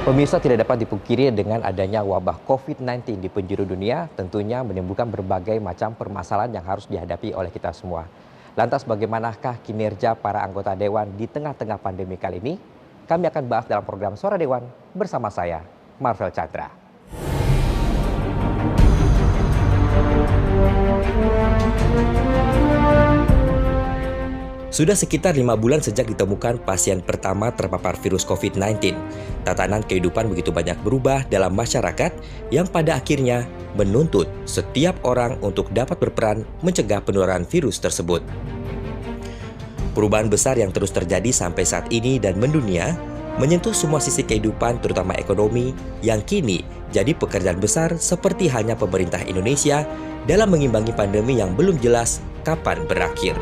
Pemirsa, tidak dapat dipungkiri dengan adanya wabah COVID-19 di penjuru dunia tentunya menimbulkan berbagai macam permasalahan yang harus dihadapi oleh kita semua. Lantas bagaimanakah kinerja para anggota Dewan di tengah-tengah pandemi kali ini? Kami akan bahas dalam program Suara Dewan bersama saya, Marvel Chandra. Sudah sekitar 5 bulan sejak ditemukan pasien pertama terpapar virus COVID-19. Tatanan kehidupan begitu banyak berubah dalam masyarakat yang pada akhirnya menuntut setiap orang untuk dapat berperan mencegah penularan virus tersebut. Perubahan besar yang terus terjadi sampai saat ini dan mendunia menyentuh semua sisi kehidupan terutama ekonomi yang kini jadi pekerjaan besar seperti halnya pemerintah Indonesia dalam mengimbangi pandemi yang belum jelas kapan berakhir.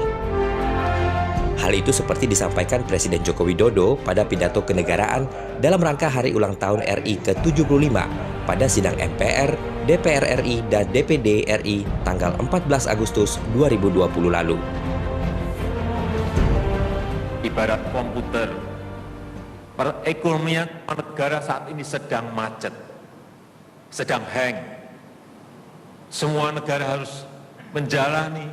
Hal itu seperti disampaikan Presiden Joko Widodo pada pidato kenegaraan dalam rangka Hari Ulang Tahun RI ke-75 pada sidang MPR, DPR RI, dan DPD RI tanggal 14 Agustus 2020 lalu. Ibarat komputer, perekonomian negara saat ini sedang macet, sedang hang. Semua negara harus menjalani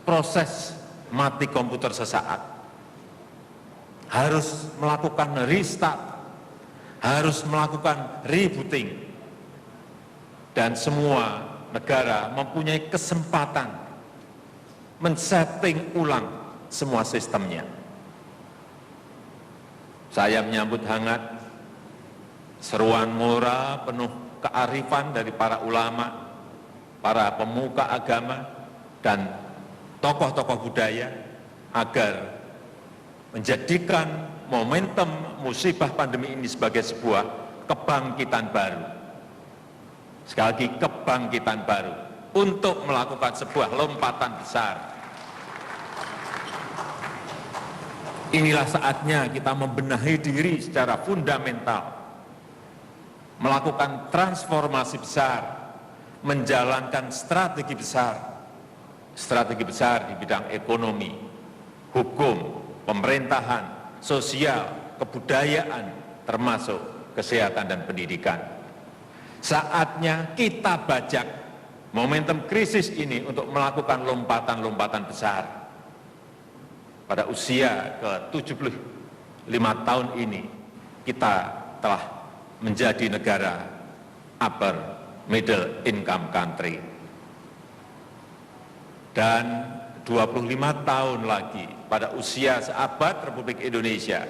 proses mati komputer sesaat. Harus melakukan restart, harus melakukan rebooting. Dan semua negara mempunyai kesempatan men-setting ulang semua sistemnya. Saya menyambut hangat seruan moral penuh kearifan dari para ulama, para pemuka agama, dan tokoh-tokoh budaya agar menjadikan momentum musibah pandemi ini sebagai sebuah kebangkitan baru. Sekali lagi, kebangkitan baru untuk melakukan sebuah lompatan besar. Inilah saatnya kita membenahi diri secara fundamental, melakukan transformasi besar, menjalankan strategi besar di bidang ekonomi, hukum, pemerintahan, sosial, kebudayaan, termasuk kesehatan dan pendidikan. Saatnya kita bajak momentum krisis ini untuk melakukan lompatan-lompatan besar. Pada usia ke-75 tahun ini, kita telah menjadi negara upper middle income country. Dan 25 tahun lagi pada usia seabad Republik Indonesia,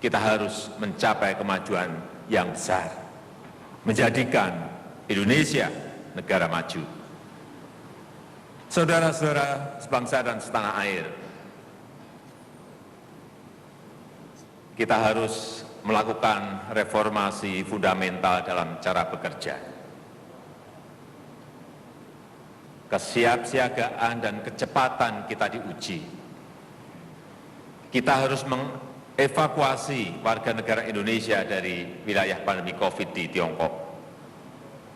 kita harus mencapai kemajuan yang besar, menjadikan Indonesia negara maju. Saudara-saudara sebangsa dan setanah air, kita harus melakukan reformasi fundamental dalam cara bekerja. Kesiapsiagaan dan kecepatan kita diuji. Kita harus mengevakuasi warga negara Indonesia dari wilayah pandemi COVID di Tiongkok.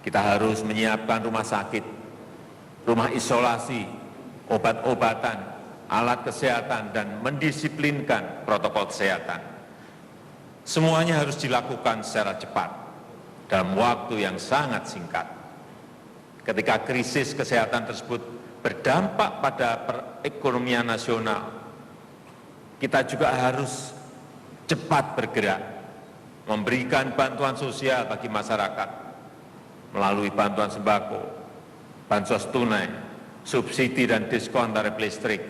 Kita harus menyiapkan rumah sakit, rumah isolasi, obat-obatan, alat kesehatan, dan mendisiplinkan protokol kesehatan. Semuanya harus dilakukan secara cepat, dalam waktu yang sangat singkat. Ketika krisis kesehatan tersebut berdampak pada perekonomian nasional, kita juga harus cepat bergerak, memberikan bantuan sosial bagi masyarakat melalui bantuan sembako, bansos tunai, subsidi dan diskon tarif listrik,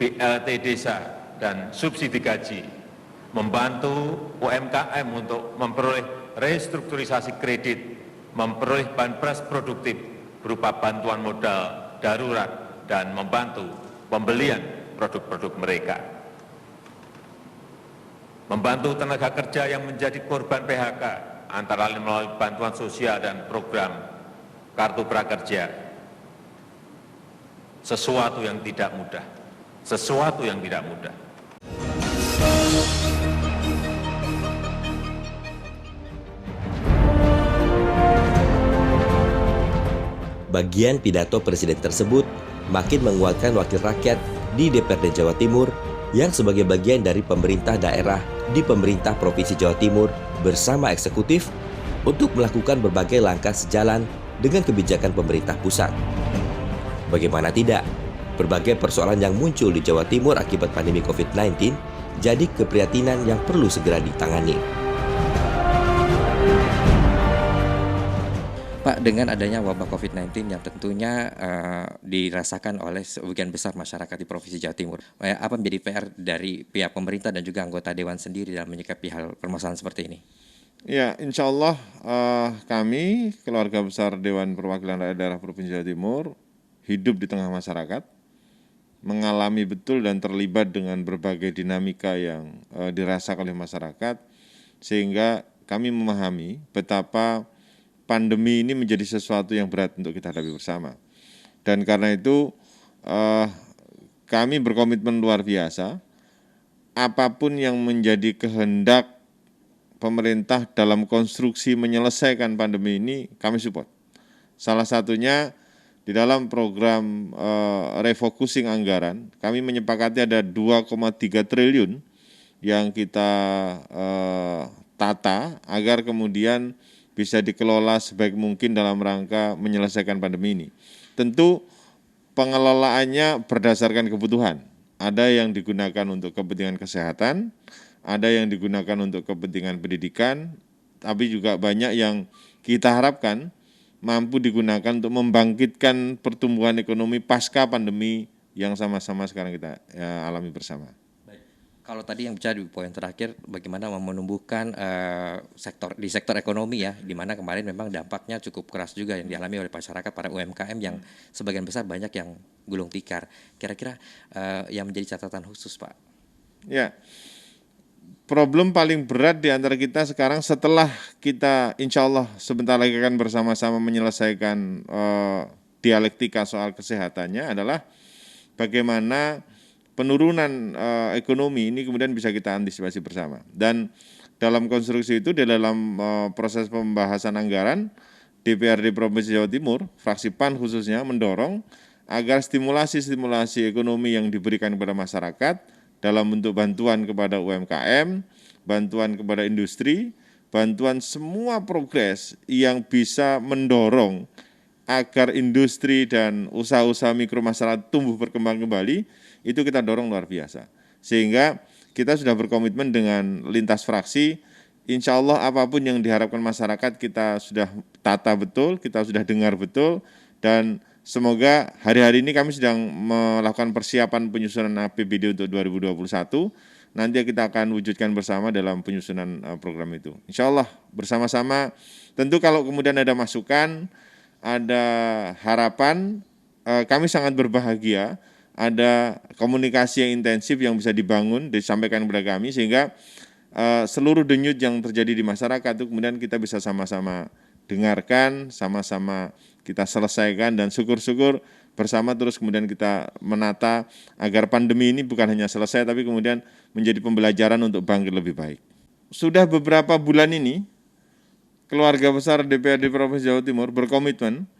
BLT desa, dan subsidi gaji, membantu UMKM untuk memperoleh restrukturisasi kredit, memperoleh banpres produktif berupa bantuan modal darurat, dan membantu pembelian produk-produk mereka. Membantu tenaga kerja yang menjadi korban PHK, antara lain melalui bantuan sosial dan program Kartu Prakerja. Sesuatu yang tidak mudah, sesuatu yang tidak mudah. Bagian pidato Presiden tersebut makin menguatkan wakil rakyat di DPRD Jawa Timur yang sebagai bagian dari pemerintah daerah di pemerintah Provinsi Jawa Timur bersama eksekutif untuk melakukan berbagai langkah sejalan dengan kebijakan pemerintah pusat. Bagaimana tidak, berbagai persoalan yang muncul di Jawa Timur akibat pandemi COVID-19 jadi keprihatinan yang perlu segera ditangani. Pak, dengan adanya wabah COVID-19 yang tentunya dirasakan oleh sebagian besar masyarakat di Provinsi Jawa Timur, apa menjadi PR dari pihak pemerintah dan juga anggota Dewan sendiri dalam menyikapi hal permasalahan seperti ini? Ya, insya Allah kami, keluarga besar Dewan Perwakilan Rakyat Daerah Provinsi Jawa Timur, hidup di tengah masyarakat, mengalami betul dan terlibat dengan berbagai dinamika yang dirasakan oleh masyarakat, sehingga kami memahami betapa pandemi ini menjadi sesuatu yang berat untuk kita hadapi bersama. Dan karena itu kami berkomitmen luar biasa, apapun yang menjadi kehendak pemerintah dalam konstruksi menyelesaikan pandemi ini, kami support. Salah satunya di dalam program refocusing anggaran, kami menyepakati ada 2,3 triliun yang kita tata agar kemudian bisa dikelola sebaik mungkin dalam rangka menyelesaikan pandemi ini. Tentu pengelolaannya berdasarkan kebutuhan. Ada yang digunakan untuk kepentingan kesehatan, ada yang digunakan untuk kepentingan pendidikan, tapi juga banyak yang kita harapkan mampu digunakan untuk membangkitkan pertumbuhan ekonomi pasca pandemi yang sama-sama sekarang kita alami bersama. Kalau tadi yang bicara di poin terakhir, bagaimana menumbuhkan sektor ekonomi ya, di mana kemarin memang dampaknya cukup keras juga yang dialami oleh masyarakat, para UMKM yang sebagian besar banyak yang gulung tikar. Kira-kira yang menjadi catatan khusus, Pak? Ya, problem paling berat di antara kita sekarang setelah kita insya Allah sebentar lagi akan bersama-sama menyelesaikan dialektika soal kesehatannya adalah bagaimana penurunan ekonomi ini kemudian bisa kita antisipasi bersama. Dan dalam konstruksi itu, di dalam proses pembahasan anggaran, DPRD Provinsi Jawa Timur, fraksi PAN khususnya, mendorong agar stimulasi ekonomi yang diberikan kepada masyarakat dalam bentuk bantuan kepada UMKM, bantuan kepada industri, bantuan semua progres yang bisa mendorong agar industri dan usaha-usaha mikro masyarakat tumbuh berkembang kembali, itu kita dorong luar biasa. Sehingga kita sudah berkomitmen dengan lintas fraksi, insya Allah apapun yang diharapkan masyarakat kita sudah tata betul, kita sudah dengar betul, dan semoga hari-hari ini kami sedang melakukan persiapan penyusunan APBD untuk 2021, nanti kita akan wujudkan bersama dalam penyusunan program itu. Insya Allah bersama-sama, tentu kalau kemudian ada masukan, ada harapan, kami sangat berbahagia, ada komunikasi yang intensif yang bisa dibangun, disampaikan kepada kami, sehingga seluruh denyut yang terjadi di masyarakat itu kemudian kita bisa sama-sama dengarkan, sama-sama kita selesaikan, dan syukur-syukur bersama terus kemudian kita menata agar pandemi ini bukan hanya selesai, tapi kemudian menjadi pembelajaran untuk bangkit lebih baik. Sudah beberapa bulan ini, keluarga besar DPRD Provinsi Jawa Timur berkomitmen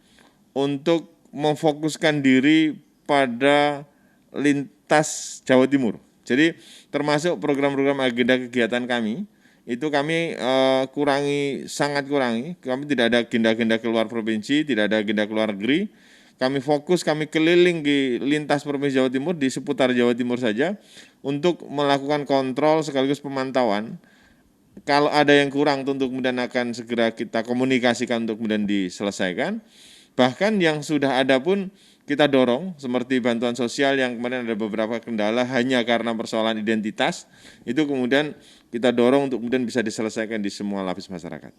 untuk memfokuskan diri pada lintas Jawa Timur. Jadi termasuk program-program agenda kegiatan kami, itu kami sangat kurangi. Kami tidak ada agenda-agenda keluar provinsi, tidak ada agenda keluar negeri. Kami fokus, kami keliling di lintas Provinsi Jawa Timur, di seputar Jawa Timur saja, untuk melakukan kontrol sekaligus pemantauan. Kalau ada yang kurang, tentu kemudian akan segera kita komunikasikan untuk kemudian diselesaikan. Bahkan yang sudah ada pun kita dorong, seperti bantuan sosial yang kemarin ada beberapa kendala hanya karena persoalan identitas, itu kemudian kita dorong untuk kemudian bisa diselesaikan di semua lapis masyarakat.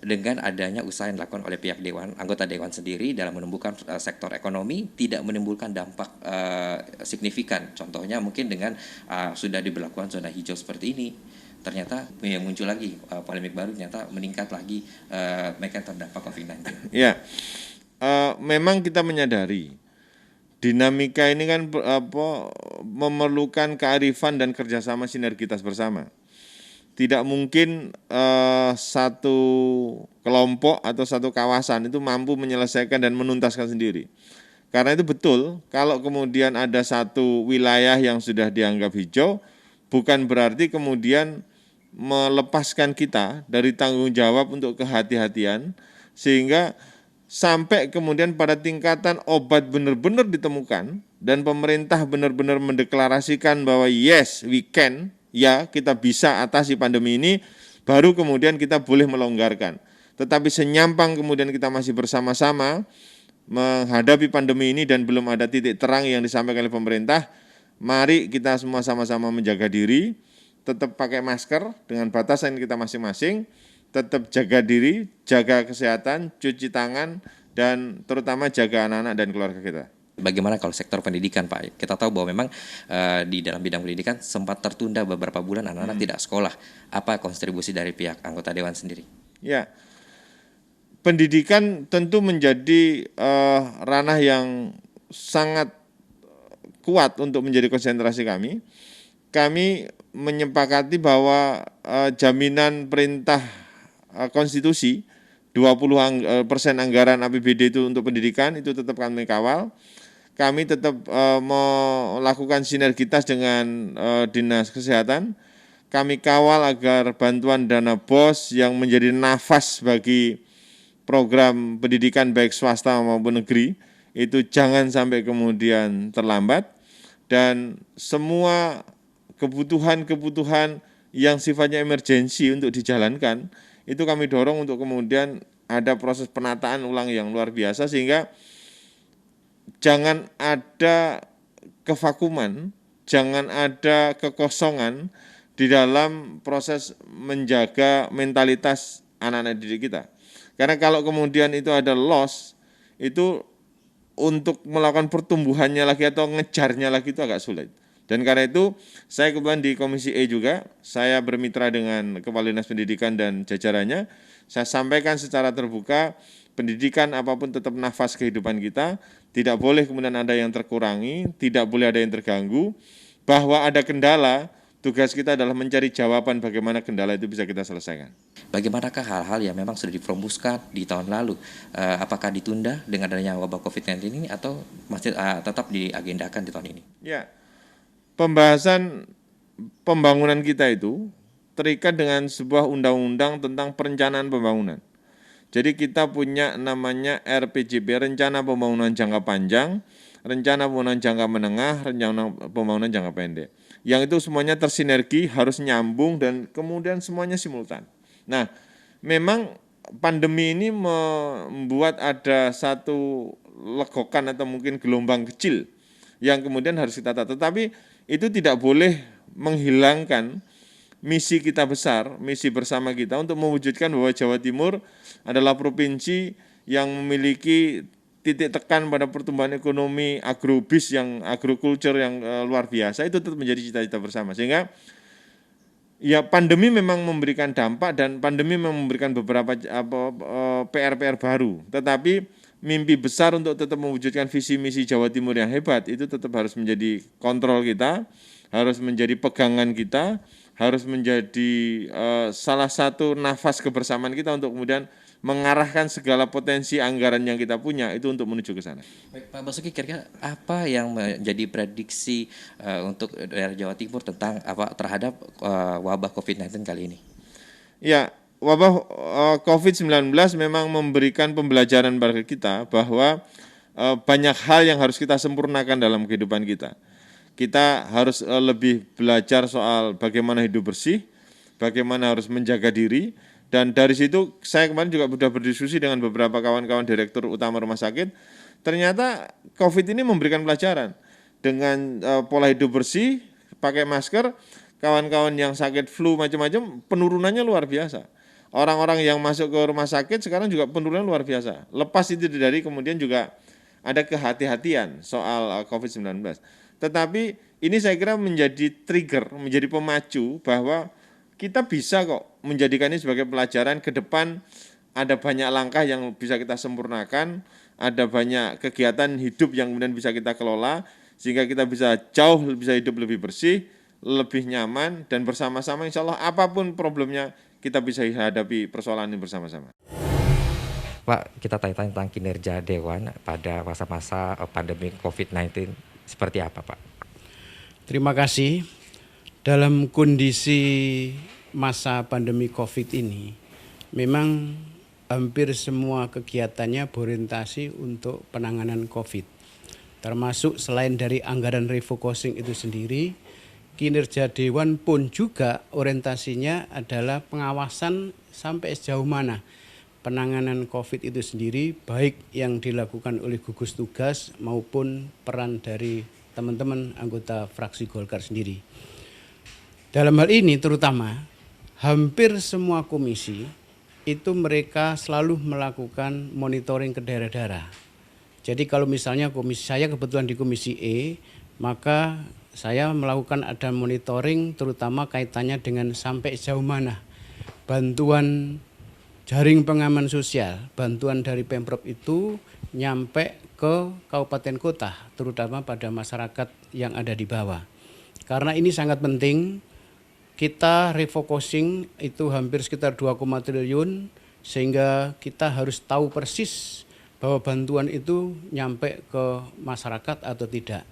Dengan adanya usaha yang dilakukan oleh pihak Dewan, anggota Dewan sendiri dalam menumbuhkan sektor ekonomi tidak menimbulkan dampak signifikan. Contohnya mungkin dengan sudah diberlakukan zona hijau seperti ini, ternyata yang muncul lagi polemik baru, ternyata meningkat lagi mereka terdampak COVID-19. Ya, memang kita menyadari dinamika ini kan memerlukan kearifan dan kerjasama sinergitas bersama. Tidak mungkin satu kelompok atau satu kawasan itu mampu menyelesaikan dan menuntaskan sendiri. Karena itu betul, kalau kemudian ada satu wilayah yang sudah dianggap hijau, bukan berarti kemudian melepaskan kita dari tanggung jawab untuk kehati-hatian, sehingga sampai kemudian pada tingkatan obat benar-benar ditemukan dan pemerintah benar-benar mendeklarasikan bahwa yes, we can, ya kita bisa atasi pandemi ini, baru kemudian kita boleh melonggarkan. Tetapi senyampang kemudian kita masih bersama-sama menghadapi pandemi ini dan belum ada titik terang yang disampaikan oleh pemerintah, mari kita semua sama-sama menjaga diri, tetap pakai masker dengan batasan kita masing-masing, tetap jaga diri, jaga kesehatan, cuci tangan, dan terutama jaga anak-anak dan keluarga kita. Bagaimana kalau sektor pendidikan, Pak? Kita tahu bahwa memang di dalam bidang pendidikan sempat tertunda beberapa bulan anak-anak tidak sekolah. Apa kontribusi dari pihak anggota Dewan sendiri? Ya, pendidikan tentu menjadi ranah yang sangat kuat untuk menjadi konsentrasi kami. Kami menyepakati bahwa jaminan perintah konstitusi 20% anggaran APBD itu untuk pendidikan itu tetap kami kawal. Kami tetap melakukan sinergitas dengan Dinas Kesehatan. Kami kawal agar bantuan dana BOS yang menjadi nafas bagi program pendidikan baik swasta maupun negeri itu jangan sampai kemudian terlambat, dan semua kebutuhan-kebutuhan yang sifatnya emergensi untuk dijalankan itu kami dorong untuk kemudian ada proses penataan ulang yang luar biasa, sehingga jangan ada kevakuman, jangan ada kekosongan di dalam proses menjaga mentalitas anak-anak didik kita. Karena kalau kemudian itu ada loss, itu untuk melakukan pertumbuhannya lagi atau ngejarnya lagi itu agak sulit. Dan karena itu saya kebetulan di Komisi E juga, saya bermitra dengan Kepala Dinas Pendidikan dan jajarannya, saya sampaikan secara terbuka, pendidikan apapun tetap nafas kehidupan kita, tidak boleh kemudian ada yang terkurangi, tidak boleh ada yang terganggu, bahwa ada kendala, tugas kita adalah mencari jawaban bagaimana kendala itu bisa kita selesaikan. Bagaimanakah hal-hal yang memang sudah difokuskan di tahun lalu? Apakah ditunda dengan adanya wabah COVID-19 ini atau masih tetap diagendakan di tahun ini? Ya, pembahasan pembangunan kita itu terikat dengan sebuah undang-undang tentang perencanaan pembangunan. Jadi kita punya namanya RPJP, Rencana Pembangunan Jangka Panjang, Rencana Pembangunan Jangka Menengah, Rencana Pembangunan Jangka Pendek. Yang itu semuanya tersinergi, harus nyambung, dan kemudian semuanya simultan. Nah, memang pandemi ini membuat ada satu legokan atau mungkin gelombang kecil yang kemudian harus kita tata. Tetapi itu tidak boleh menghilangkan misi kita besar, misi bersama kita untuk mewujudkan bahwa Jawa Timur adalah provinsi yang memiliki titik tekan pada pertumbuhan ekonomi agrobis yang agrokultur yang luar biasa, itu tetap menjadi cita-cita bersama. Sehingga ya pandemi memang memberikan dampak dan pandemi memang memberikan beberapa PR-PR baru, tetapi mimpi besar untuk tetap mewujudkan visi misi Jawa Timur yang hebat itu tetap harus menjadi kontrol kita, harus menjadi pegangan kita, harus menjadi salah satu nafas kebersamaan kita untuk kemudian mengarahkan segala potensi anggaran yang kita punya itu untuk menuju ke sana. Baik, Pak Basuki, kira-kira apa yang menjadi prediksi untuk daerah Jawa Timur tentang terhadap wabah COVID-19 kali ini? Ya, wabah COVID-19 memang memberikan pembelajaran bagi kita bahwa banyak hal yang harus kita sempurnakan dalam kehidupan kita. Kita harus lebih belajar soal bagaimana hidup bersih, bagaimana harus menjaga diri. Dan dari situ saya kemarin juga sudah berdiskusi dengan beberapa kawan-kawan direktur utama rumah sakit. Ternyata COVID ini memberikan pelajaran. Dengan pola hidup bersih, pakai masker, kawan-kawan yang sakit flu macam-macam, penurunannya luar biasa. Orang-orang yang masuk ke rumah sakit sekarang juga penurunannya luar biasa. Lepas itu dari kemudian juga ada kehati-hatian soal COVID-19. Tetapi ini saya kira menjadi trigger, menjadi pemacu bahwa kita bisa kok menjadikan ini sebagai pelajaran ke depan. Ada banyak langkah yang bisa kita sempurnakan, ada banyak kegiatan hidup yang kemudian bisa kita kelola, sehingga kita bisa bisa hidup lebih bersih, lebih nyaman, dan bersama-sama insya Allah apapun problemnya kita bisa hadapi persoalan ini bersama-sama. Pak, kita tanya tentang kinerja Dewan pada masa-masa pandemi COVID-19 seperti apa, Pak? Terima kasih. Dalam kondisi masa pandemi COVID ini, memang hampir semua kegiatannya berorientasi untuk penanganan COVID. Termasuk selain dari anggaran refocusing itu sendiri, kinerja Dewan pun juga orientasinya adalah pengawasan sampai sejauh mana penanganan COVID itu sendiri, baik yang dilakukan oleh gugus tugas maupun peran dari teman-teman anggota fraksi Golkar sendiri. Dalam hal ini terutama, hampir semua komisi itu mereka selalu melakukan monitoring ke daerah-daerah. Jadi kalau misalnya komisi saya kebetulan di komisi E, maka saya melakukan ada monitoring terutama kaitannya dengan sampai sejauh mana bantuan jaring pengaman sosial, bantuan dari Pemprov itu nyampe ke kabupaten kota, terutama pada masyarakat yang ada di bawah. Karena ini sangat penting, kita refocusing itu hampir sekitar 2, triliun, sehingga kita harus tahu persis bahwa bantuan itu nyampe ke masyarakat atau tidak.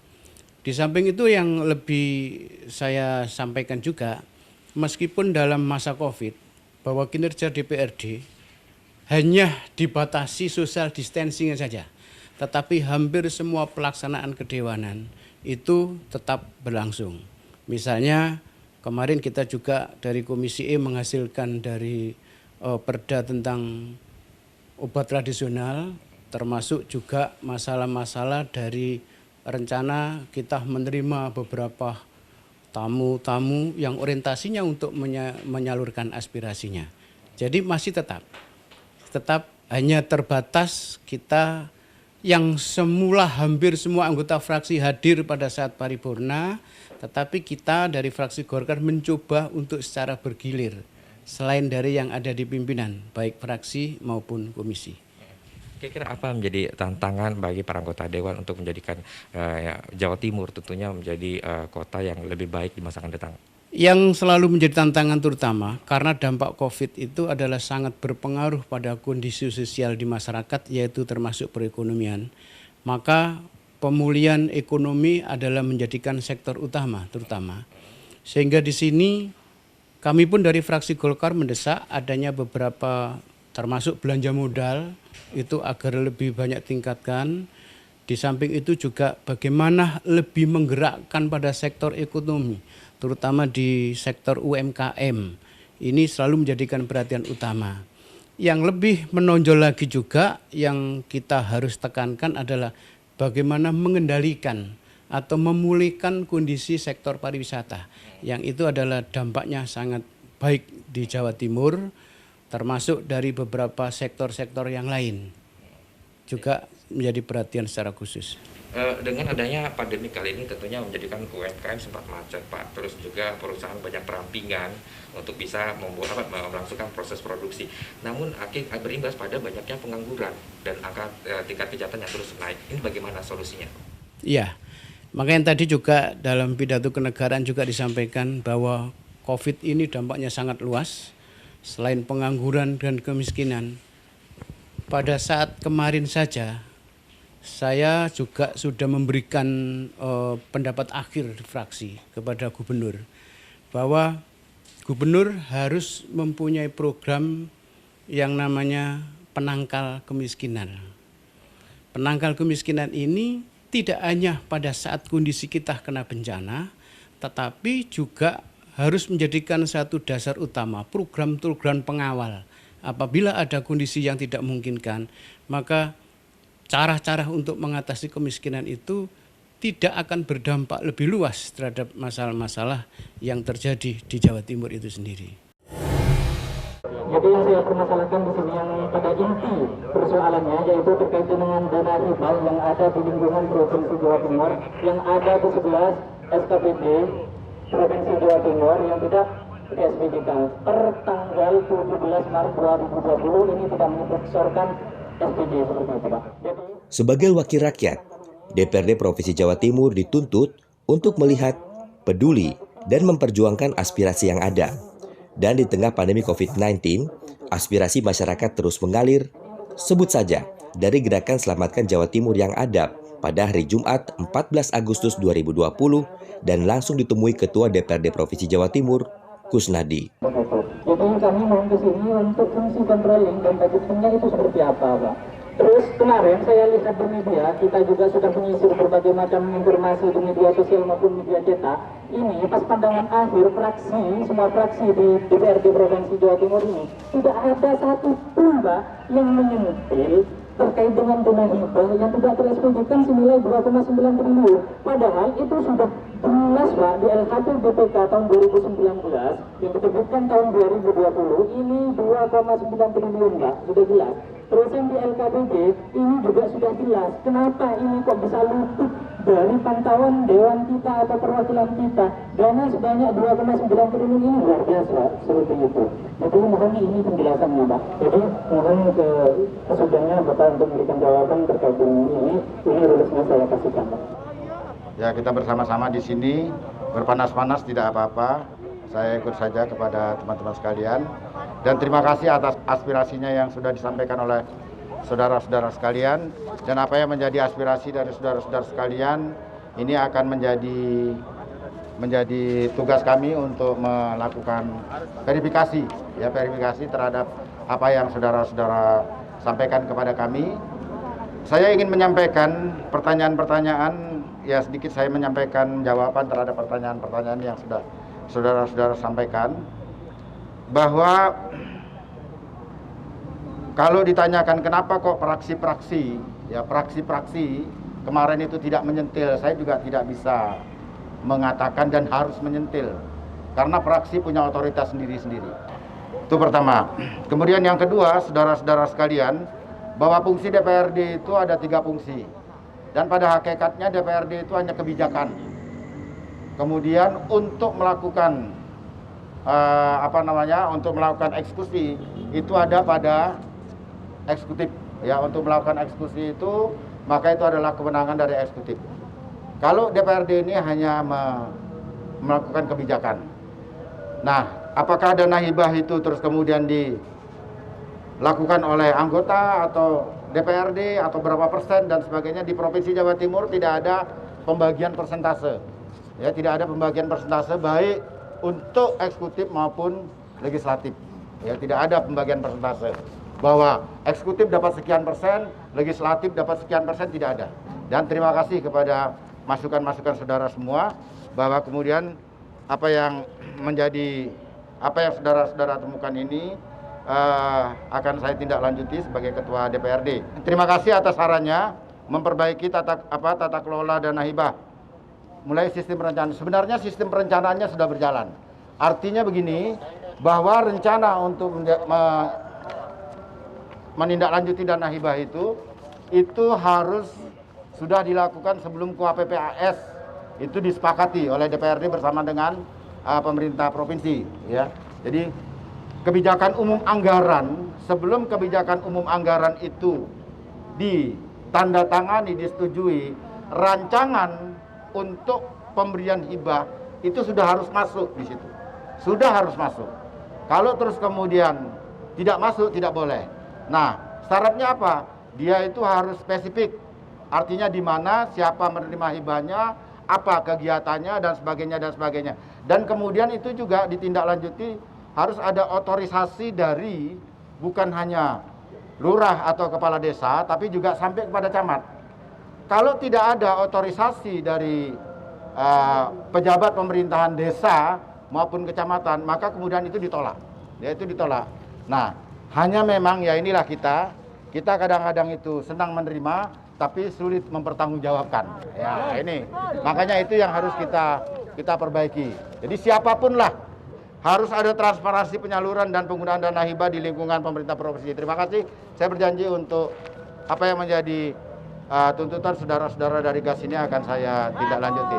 Di samping itu yang lebih saya sampaikan juga, meskipun dalam masa COVID, bahwa kinerja DPRD hanya dibatasi social distancing saja, tetapi hampir semua pelaksanaan kedewanan itu tetap berlangsung. Misalnya kemarin kita juga dari Komisi E menghasilkan dari perda tentang obat tradisional, termasuk juga masalah-masalah dari rencana kita menerima beberapa tamu-tamu yang orientasinya untuk menyalurkan aspirasinya. Jadi masih tetap hanya terbatas kita yang semula hampir semua anggota fraksi hadir pada saat paripurna, tetapi kita dari fraksi Golkar mencoba untuk secara bergilir selain dari yang ada di pimpinan, baik fraksi maupun komisi. Kira-kira apa menjadi tantangan bagi para anggota Dewan untuk menjadikan Jawa Timur tentunya menjadi kota yang lebih baik di masa akan datang? Yang selalu menjadi tantangan terutama karena dampak COVID itu adalah sangat berpengaruh pada kondisi sosial di masyarakat, yaitu termasuk perekonomian. Maka pemulihan ekonomi adalah menjadikan sektor utama terutama. Sehingga di sini kami pun dari fraksi Golkar mendesak adanya beberapa termasuk belanja modal itu agar lebih banyak tingkatkan. Di samping itu juga bagaimana lebih menggerakkan pada sektor ekonomi, terutama di sektor UMKM. Ini selalu menjadikan perhatian utama. Yang lebih menonjol lagi juga yang kita harus tekankan adalah bagaimana mengendalikan atau memulihkan kondisi sektor pariwisata. Yang itu adalah dampaknya sangat baik di Jawa Timur, termasuk dari beberapa sektor-sektor yang lain juga menjadi perhatian secara khusus. Dengan adanya pandemi kali ini tentunya menjadikan UMKM sempat macet, Pak. Terus juga perusahaan banyak perampingan untuk bisa melangsungkan proses produksi. Namun berimbas pada banyaknya pengangguran dan angka tingkat kejahatan yang terus naik. Ini bagaimana solusinya? Iya, makanya tadi juga dalam pidato kenegaraan juga disampaikan bahwa COVID ini dampaknya sangat luas. Selain pengangguran dan kemiskinan, pada saat kemarin saja saya juga sudah memberikan pendapat akhir di fraksi kepada gubernur bahwa gubernur harus mempunyai program yang namanya penangkal kemiskinan. Penangkal kemiskinan ini tidak hanya pada saat kondisi kita kena bencana, tetapi juga harus menjadikan satu dasar utama program-program pengawal. Apabila ada kondisi yang tidak memungkinkan, maka cara-cara untuk mengatasi kemiskinan itu tidak akan berdampak lebih luas terhadap masalah-masalah yang terjadi di Jawa Timur itu sendiri. Jadi yang saya permasalahkan di sini yang pada inti persoalannya yaitu terkait dengan dana hibah yang ada di lingkungan Provinsi Jawa Timur yang ada di 11 SKPD Provinsi Jawa Timur yang tidak SPDK per tanggal 17 Maret 2020 ini tidak menyetorkan SPD seperti itu, Pak. Sebagai wakil rakyat, DPRD Provinsi Jawa Timur dituntut untuk melihat, peduli, dan memperjuangkan aspirasi yang ada. Dan di tengah pandemi COVID-19, aspirasi masyarakat terus mengalir. Sebut saja dari gerakan Selamatkan Jawa Timur yang ada pada hari Jumat 14 Agustus 2020 dan langsung ditemui Ketua DPRD Provinsi Jawa Timur, Kusnadi. Begitu. Jadi kami mohon ke sini untuk fungsi controlling dan budgetingnya itu seperti apa, Pak. Terus kemarin saya lihat di media, kita juga sudah menyisir berbagai macam informasi di media sosial maupun media cetak. Ini pas pandangan akhir fraksi, semua fraksi di DPRD Provinsi Jawa Timur ini tidak ada satu pun, Pak, yang menyentil terkait dengan dana hibah yang tidak tereksekusikan senilai 2,9 triliun. Padahal itu sudah jelas, Pak, di LHT BPK tahun 2019 yang diterbitkan tahun 2020 ini 2,9 triliun, Pak, sudah jelas. Terus yang di LKPD ini juga sudah jelas. Kenapa ini kok bisa luput dari pantauan dewan kita atau perwakilan kita? Dana sebanyak 2,9 triliun ini luar biasa, Pak, seperti itu. Jadi mohon ini penjelasannya, Pak. Jadi mohon ke kesudahnya Bapak untuk memberikan jawaban terkait dengan ini rilisnya saya kasihkan, Pak. Ya, kita bersama-sama di sini berpanas-panas tidak apa-apa. Saya ikut saja kepada teman-teman sekalian. Dan terima kasih atas aspirasinya yang sudah disampaikan oleh saudara-saudara sekalian. Dan apa yang menjadi aspirasi dari saudara-saudara sekalian, ini akan menjadi tugas kami untuk melakukan verifikasi, ya, verifikasi terhadap apa yang saudara-saudara sampaikan kepada kami. Saya ingin menyampaikan pertanyaan-pertanyaan, ya sedikit saya menyampaikan jawaban terhadap pertanyaan-pertanyaan yang sudah saudara-saudara sampaikan, bahwa kalau ditanyakan kenapa kok praksi-praksi kemarin itu tidak menyentil, saya juga tidak bisa mengatakan dan harus menyentil, karena praksi punya otoritas sendiri-sendiri. Itu pertama. Kemudian yang kedua, saudara-saudara sekalian, bahwa fungsi DPRD itu ada 3 fungsi, dan pada hakikatnya DPRD itu hanya kebijakan. Kemudian untuk melakukan untuk melakukan eksekusi itu ada pada eksekutif, ya. Untuk melakukan eksekusi itu maka itu adalah kewenangan dari eksekutif. Kalau DPRD ini hanya melakukan kebijakan. Nah, apakah dana hibah itu terus kemudian dilakukan oleh anggota atau DPRD atau berapa persen dan sebagainya? Di Provinsi Jawa Timur tidak ada pembagian persentase. Ya, tidak ada pembagian persentase baik untuk eksekutif maupun legislatif. Ya, tidak ada pembagian persentase bahwa eksekutif dapat sekian persen, legislatif dapat sekian persen, tidak ada. Dan terima kasih kepada masukan-masukan saudara semua, bahwa kemudian apa yang saudara-saudara temukan ini akan saya tindak lanjuti sebagai ketua DPRD. Terima kasih atas sarannya memperbaiki tata kelola dana hibah. Mulai sistem perencanaan. Sebenarnya sistem perencanaannya sudah berjalan. Artinya begini, bahwa rencana untuk menindaklanjuti dana hibah itu harus sudah dilakukan sebelum KUHP-PAS itu disepakati oleh DPRD bersama dengan pemerintah provinsi, ya. Jadi kebijakan umum anggaran, sebelum kebijakan umum anggaran itu ditandatangani, disetujui, rancangan untuk pemberian hibah itu sudah harus masuk di situ. Sudah harus masuk. Kalau terus kemudian tidak masuk, tidak boleh. Nah, syaratnya apa? Dia itu harus spesifik. Artinya di mana, siapa menerima hibahnya, apa kegiatannya dan sebagainya dan sebagainya. Dan kemudian itu juga ditindaklanjuti, harus ada otorisasi dari bukan hanya lurah atau kepala desa, tapi juga sampai kepada camat. Kalau tidak ada otorisasi dari pejabat pemerintahan desa maupun kecamatan, maka kemudian itu ditolak. Ya, itu ditolak. Nah, hanya memang ya inilah kita kadang-kadang itu senang menerima, tapi sulit mempertanggungjawabkan. Ya, ini. Makanya itu yang harus kita perbaiki. Jadi siapapun lah, harus ada transparansi penyaluran dan penggunaan dana hibah di lingkungan pemerintah provinsi. Terima kasih. Saya berjanji untuk apa yang menjadi tuntutan saudara-saudara dari GAS ini akan saya tindak lanjuti.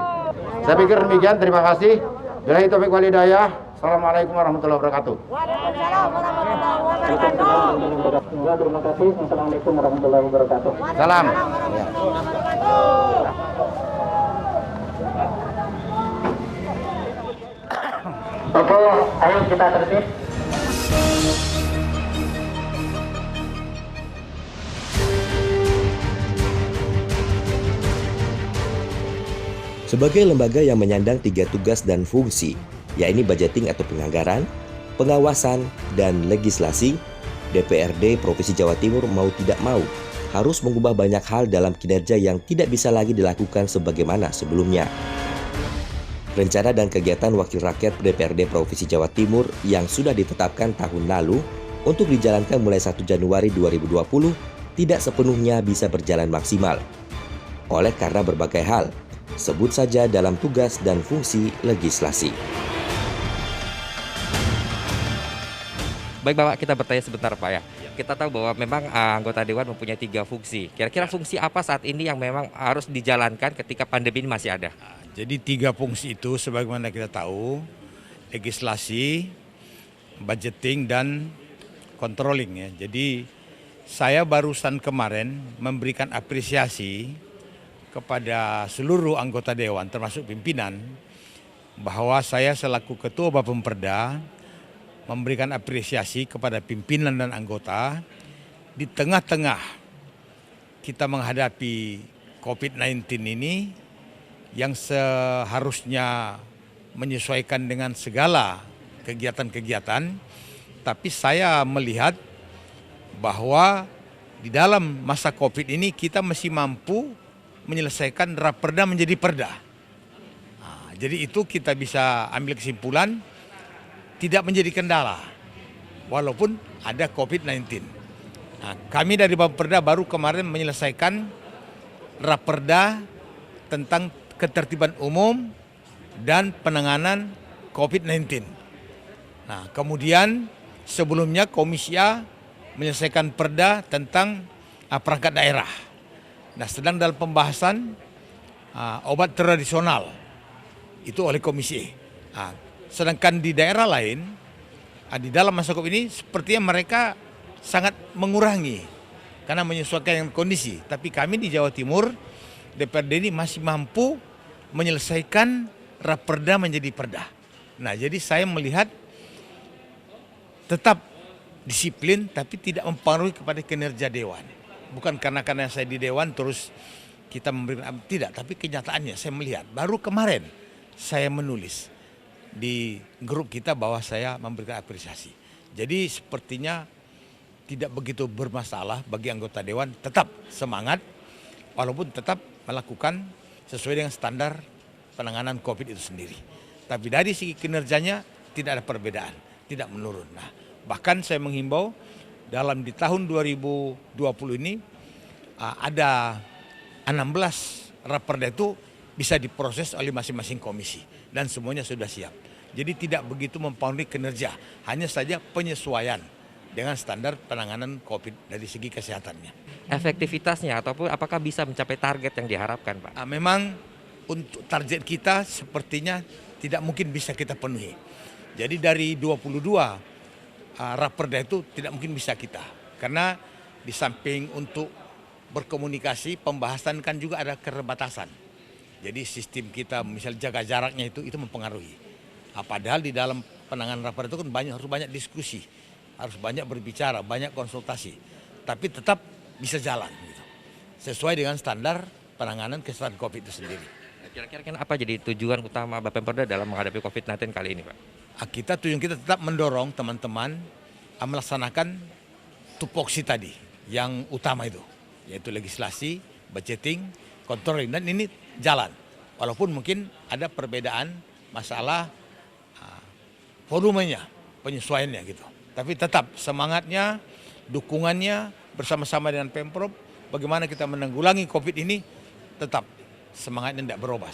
Saya pikir demikian, terima kasih. Billahi taufiq wal hidayah. Assalamualaikum warahmatullahi wabarakatuh. Waalaikumsalam warahmatullahi wabarakatuh. Terima kasih. Assalamualaikum warahmatullahi wabarakatuh. Salam. Oke, ayo kita tertib. Sebagai lembaga yang menyandang 3 tugas dan fungsi, yakni budgeting atau penganggaran, pengawasan, dan legislasi, DPRD Provinsi Jawa Timur mau tidak mau harus mengubah banyak hal dalam kinerja yang tidak bisa lagi dilakukan sebagaimana sebelumnya. Rencana dan kegiatan Wakil Rakyat DPRD Provinsi Jawa Timur yang sudah ditetapkan tahun lalu untuk dijalankan mulai 1 Januari 2020 tidak sepenuhnya bisa berjalan maksimal. Oleh karena berbagai hal, sebut saja dalam tugas dan fungsi legislasi. Baik Bapak, kita bertanya sebentar Pak ya. Kita tahu bahwa memang anggota Dewan mempunyai 3 fungsi. Kira-kira fungsi apa saat ini yang memang harus dijalankan ketika pandemi ini masih ada? Jadi 3 fungsi itu sebagaimana kita tahu, legislasi, budgeting, dan controlling ya. Jadi saya barusan kemarin memberikan apresiasi kepada seluruh anggota Dewan termasuk pimpinan bahwa saya selaku Ketua Bapemperda memberikan apresiasi kepada pimpinan dan anggota di tengah-tengah kita menghadapi COVID-19 ini yang seharusnya menyesuaikan dengan segala kegiatan-kegiatan, tapi saya melihat bahwa di dalam masa COVID ini kita masih mampu menyelesaikan raperda menjadi perda. Nah, jadi itu kita bisa ambil kesimpulan tidak menjadi kendala, walaupun ada COVID-19. Nah, kami dari Bapemperda baru kemarin menyelesaikan raperda tentang ketertiban umum dan penanganan COVID-19. Nah, kemudian sebelumnya Komisi A menyelesaikan perda tentang perangkat daerah. Nah, sedang dalam pembahasan obat tradisional itu oleh Komisi A. Sedangkan di daerah lain, di dalam masa COVID ini sepertinya mereka sangat mengurangi karena menyesuaikan dengan kondisi. Tapi kami di Jawa Timur, DPRD ini masih mampu menyelesaikan raperda menjadi perda. Nah, jadi saya melihat tetap disiplin tapi tidak mempengaruhi kepada kinerja Dewan. Bukan karena saya di Dewan terus kita memberikan, tidak. Tapi kenyataannya saya melihat, baru kemarin saya menulis di grup kita bahwa saya memberikan apresiasi. Jadi sepertinya tidak begitu bermasalah bagi anggota Dewan, tetap semangat walaupun tetap melakukan sesuai dengan standar penanganan COVID itu sendiri. Tapi dari segi kinerjanya tidak ada perbedaan, tidak menurun. Nah, bahkan saya menghimbau dalam di tahun 2020 ini ada 16 raperda itu bisa diproses oleh masing-masing komisi dan semuanya sudah siap. Jadi tidak begitu mempengaruhi kinerja, hanya saja penyesuaian dengan standar penanganan COVID dari segi kesehatannya. Efektivitasnya ataupun apakah bisa mencapai target yang diharapkan Pak? Memang untuk target kita sepertinya tidak mungkin bisa kita penuhi. Jadi dari 22 raperda itu tidak mungkin bisa kita. Karena di samping untuk berkomunikasi, pembahasan kan juga ada keterbatasan. Jadi sistem kita misal jaga jaraknya itu mempengaruhi. Padahal di dalam penanganan raperda itu kan harus banyak diskusi, harus banyak berbicara, banyak konsultasi. Tapi tetap bisa jalan gitu. Sesuai dengan standar penanganan kesehatan COVID itu sendiri. Kira-kira kan apa jadi tujuan utama Bapemperda dalam menghadapi COVID-19 kali ini Pak? Tujuan kita tetap mendorong teman-teman melaksanakan tupoksi tadi yang utama itu, yaitu legislasi, budgeting, controlling, dan ini jalan. Walaupun mungkin ada perbedaan masalah volumenya, penyesuaiannya gitu. Tapi tetap semangatnya, dukungannya bersama-sama dengan Pemprov, bagaimana kita menanggulangi COVID ini, tetap semangatnya tidak berubah.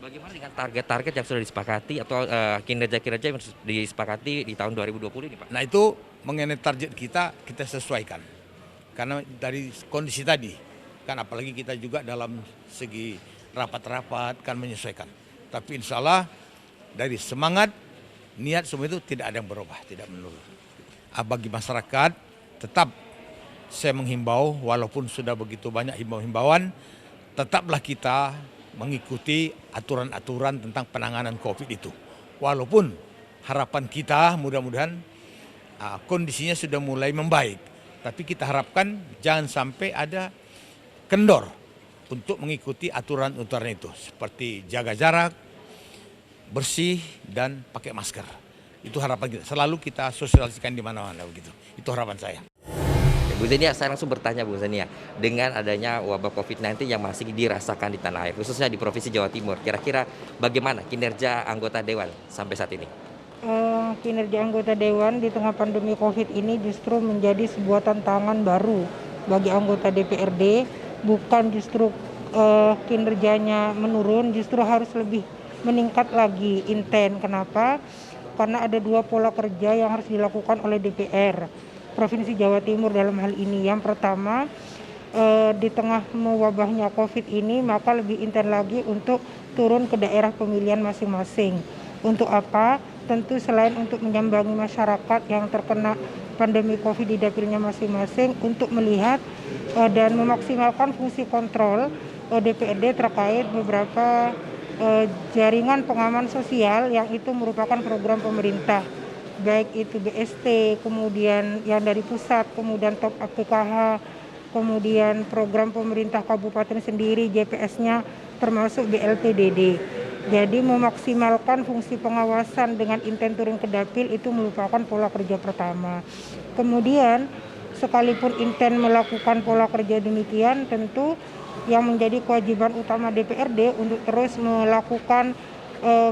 Bagaimana dengan target-target yang sudah disepakati atau kinerja-kinerja yang disepakati di tahun 2020 ini Pak? Nah itu mengenai target kita sesuaikan. Karena dari kondisi tadi, kan apalagi kita juga dalam segi rapat-rapat kan menyesuaikan. Tapi insya Allah dari semangat, niat semua itu tidak ada yang berubah, tidak menurun. Bagi masyarakat tetap saya menghimbau walaupun sudah begitu banyak himbauan, tetaplah kita mengikuti aturan-aturan tentang penanganan COVID itu. Walaupun harapan kita mudah-mudahan kondisinya sudah mulai membaik. Tapi kita harapkan jangan sampai ada kendor untuk mengikuti aturan-aturan itu. Seperti jaga jarak, bersih dan pakai masker. Itu harapan kita. Selalu kita sosialisasikan di mana-mana begitu. Itu harapan saya. Bu Zenia, saya langsung bertanya Bu Zenia, dengan adanya wabah COVID-19 yang masih dirasakan di tanah air, khususnya di Provinsi Jawa Timur, kira-kira bagaimana kinerja anggota Dewan sampai saat ini? Kinerja anggota Dewan di tengah pandemi COVID ini justru menjadi sebuah tantangan baru bagi anggota DPRD, bukan justru kinerjanya menurun, justru harus lebih meningkat lagi, intens. Kenapa? Karena ada 2 pola kerja yang harus dilakukan oleh DPR Provinsi Jawa Timur dalam hal ini. Yang pertama, di tengah mewabahnya COVID ini, maka lebih intens lagi untuk turun ke daerah pemilihan masing-masing. Untuk apa? Tentu selain untuk menyambangi masyarakat yang terkena pandemi COVID di dapilnya masing-masing, untuk melihat dan memaksimalkan fungsi kontrol DPRD terkait beberapa jaringan pengaman sosial yang itu merupakan program pemerintah, baik itu BST, kemudian yang dari pusat, kemudian top up PKH, kemudian program pemerintah kabupaten sendiri, JPS-nya termasuk BLTDD. Jadi memaksimalkan fungsi pengawasan dengan intens turun ke dapil itu merupakan pola kerja pertama. Kemudian sekalipun intens melakukan pola kerja demikian, tentu yang menjadi kewajiban utama DPRD untuk terus melakukan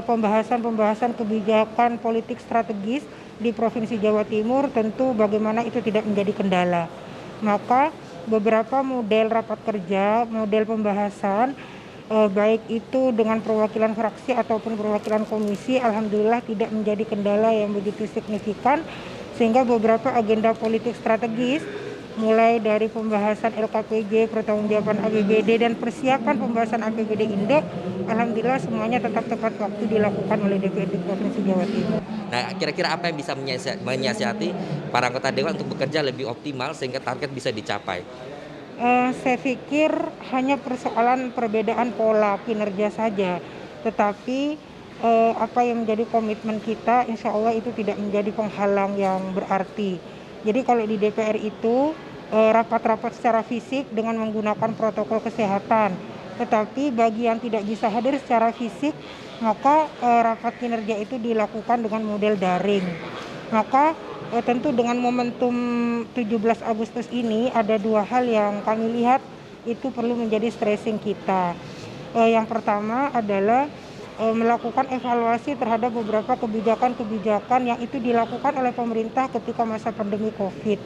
pembahasan kebijakan politik strategis di Provinsi Jawa Timur, tentu bagaimana itu tidak menjadi kendala. Maka beberapa model rapat kerja, model pembahasan, baik itu dengan perwakilan fraksi ataupun perwakilan komisi, alhamdulillah tidak menjadi kendala yang begitu signifikan, sehingga beberapa agenda politik strategis mulai dari pembahasan LKPJ, pertanggungjawaban APBD, dan persiapan pembahasan APBD Indek, alhamdulillah semuanya tetap tepat waktu dilakukan oleh DPRD Provinsi Jawa Timur. Nah, kira-kira apa yang bisa menyiasati para anggota Dewan untuk bekerja lebih optimal sehingga target bisa dicapai? Saya pikir hanya persoalan perbedaan pola kinerja saja, tetapi apa yang menjadi komitmen kita, insya Allah itu tidak menjadi penghalang yang berarti. Jadi kalau di DPR itu rapat-rapat secara fisik dengan menggunakan protokol kesehatan, tetapi bagi yang tidak bisa hadir secara fisik, maka rapat kinerja itu dilakukan dengan model daring. Maka tentu dengan momentum 17 Agustus ini ada 2 hal yang kami lihat itu perlu menjadi stressing kita. Yang pertama adalah melakukan evaluasi terhadap beberapa kebijakan-kebijakan yang itu dilakukan oleh pemerintah ketika masa pandemi COVID.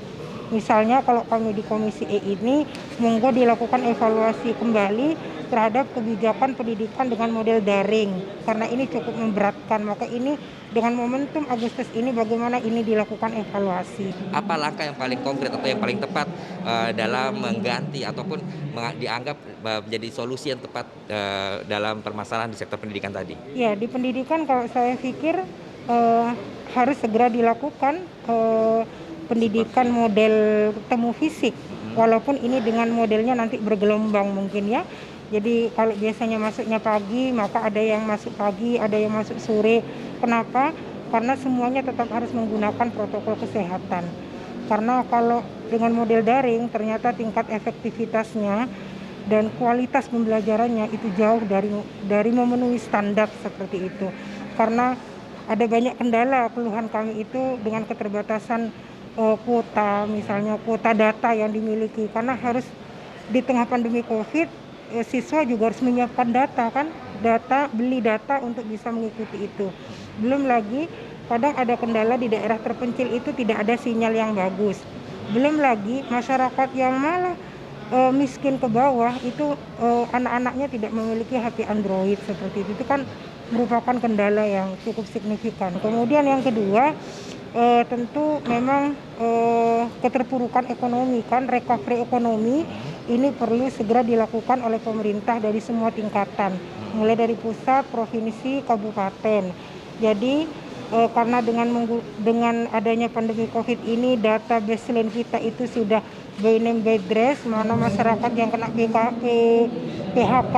Misalnya kalau kami di Komisi E ini, monggo dilakukan evaluasi kembali terhadap kebijakan pendidikan dengan model daring, karena ini cukup memberatkan. Maka ini dengan momentum Agustus ini bagaimana ini dilakukan evaluasi. Apa langkah yang paling konkret atau yang paling tepat dalam mengganti ataupun dianggap menjadi solusi yang tepat dalam permasalahan di sektor pendidikan tadi? Ya, di pendidikan kalau saya pikir harus segera dilakukan pendidikan model temu fisik, walaupun ini dengan modelnya nanti bergelombang mungkin ya. Jadi kalau biasanya masuknya pagi, maka ada yang masuk pagi, ada yang masuk sore. Kenapa? Karena semuanya tetap harus menggunakan protokol kesehatan. Karena kalau dengan model daring, ternyata tingkat efektivitasnya dan kualitas pembelajarannya itu jauh dari memenuhi standar seperti itu. Karena ada banyak kendala, keluhan kami itu dengan keterbatasan kuota, misalnya kuota data yang dimiliki. Karena harus di tengah pandemi COVID, siswa juga harus menyiapkan data kan, beli data untuk bisa mengikuti itu. Belum lagi kadang ada kendala di daerah terpencil itu tidak ada sinyal yang bagus. Belum lagi masyarakat yang malah miskin ke bawah itu anak-anaknya tidak memiliki HP Android seperti itu kan merupakan kendala yang cukup signifikan. Kemudian yang kedua, tentu memang keterpurukan ekonomi kan, recovery ekonomi ini perlu segera dilakukan oleh pemerintah dari semua tingkatan, mulai dari pusat, provinsi, kabupaten. Jadi karena dengan adanya pandemi COVID ini, data baseline kita itu sudah by name by address, mana masyarakat yang kena PHK,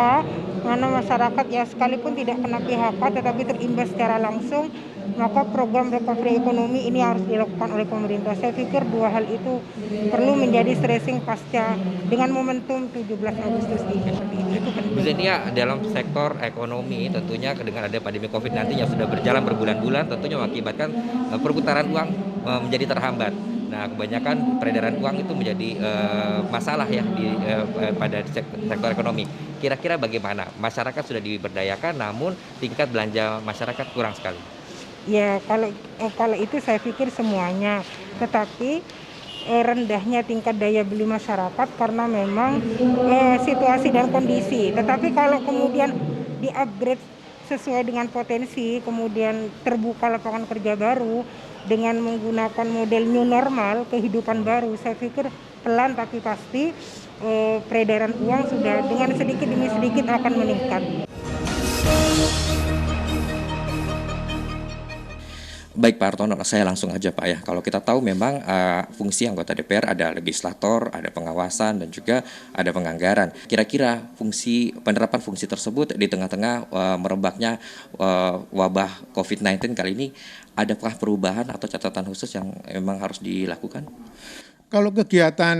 mana masyarakat yang sekalipun tidak kena PHK tetapi terimbas secara langsung, maka program recovery ekonomi ini harus dilakukan oleh pemerintah. Saya pikir dua hal itu perlu menjadi stressing pasca dengan momentum 17 Agustus ini. Itu penting. Bu Zenia, dalam sektor ekonomi tentunya dengan ada pandemi COVID-19 yang sudah berjalan berbulan-bulan tentunya mengakibatkan perputaran uang menjadi terhambat. Nah, kebanyakan peredaran uang itu menjadi masalah ya pada sektor ekonomi. Kira-kira bagaimana? Masyarakat sudah diberdayakan, namun tingkat belanja masyarakat kurang sekali. Ya, kalau itu saya pikir semuanya, tetapi rendahnya tingkat daya beli masyarakat karena memang situasi dan kondisi. Tetapi kalau kemudian di-upgrade sesuai dengan potensi, kemudian terbuka lapangan kerja baru dengan menggunakan model new normal, kehidupan baru, saya pikir pelan tapi pasti peredaran uang sudah dengan sedikit demi sedikit akan meningkat. Baik Pak Hartono, saya langsung aja Pak ya. Kalau kita tahu memang fungsi anggota DPR ada legislator, ada pengawasan, dan juga ada penganggaran. Kira-kira penerapan fungsi tersebut di tengah-tengah merebaknya wabah COVID-19 kali ini, adakah perubahan atau catatan khusus yang memang harus dilakukan? Kalau kegiatan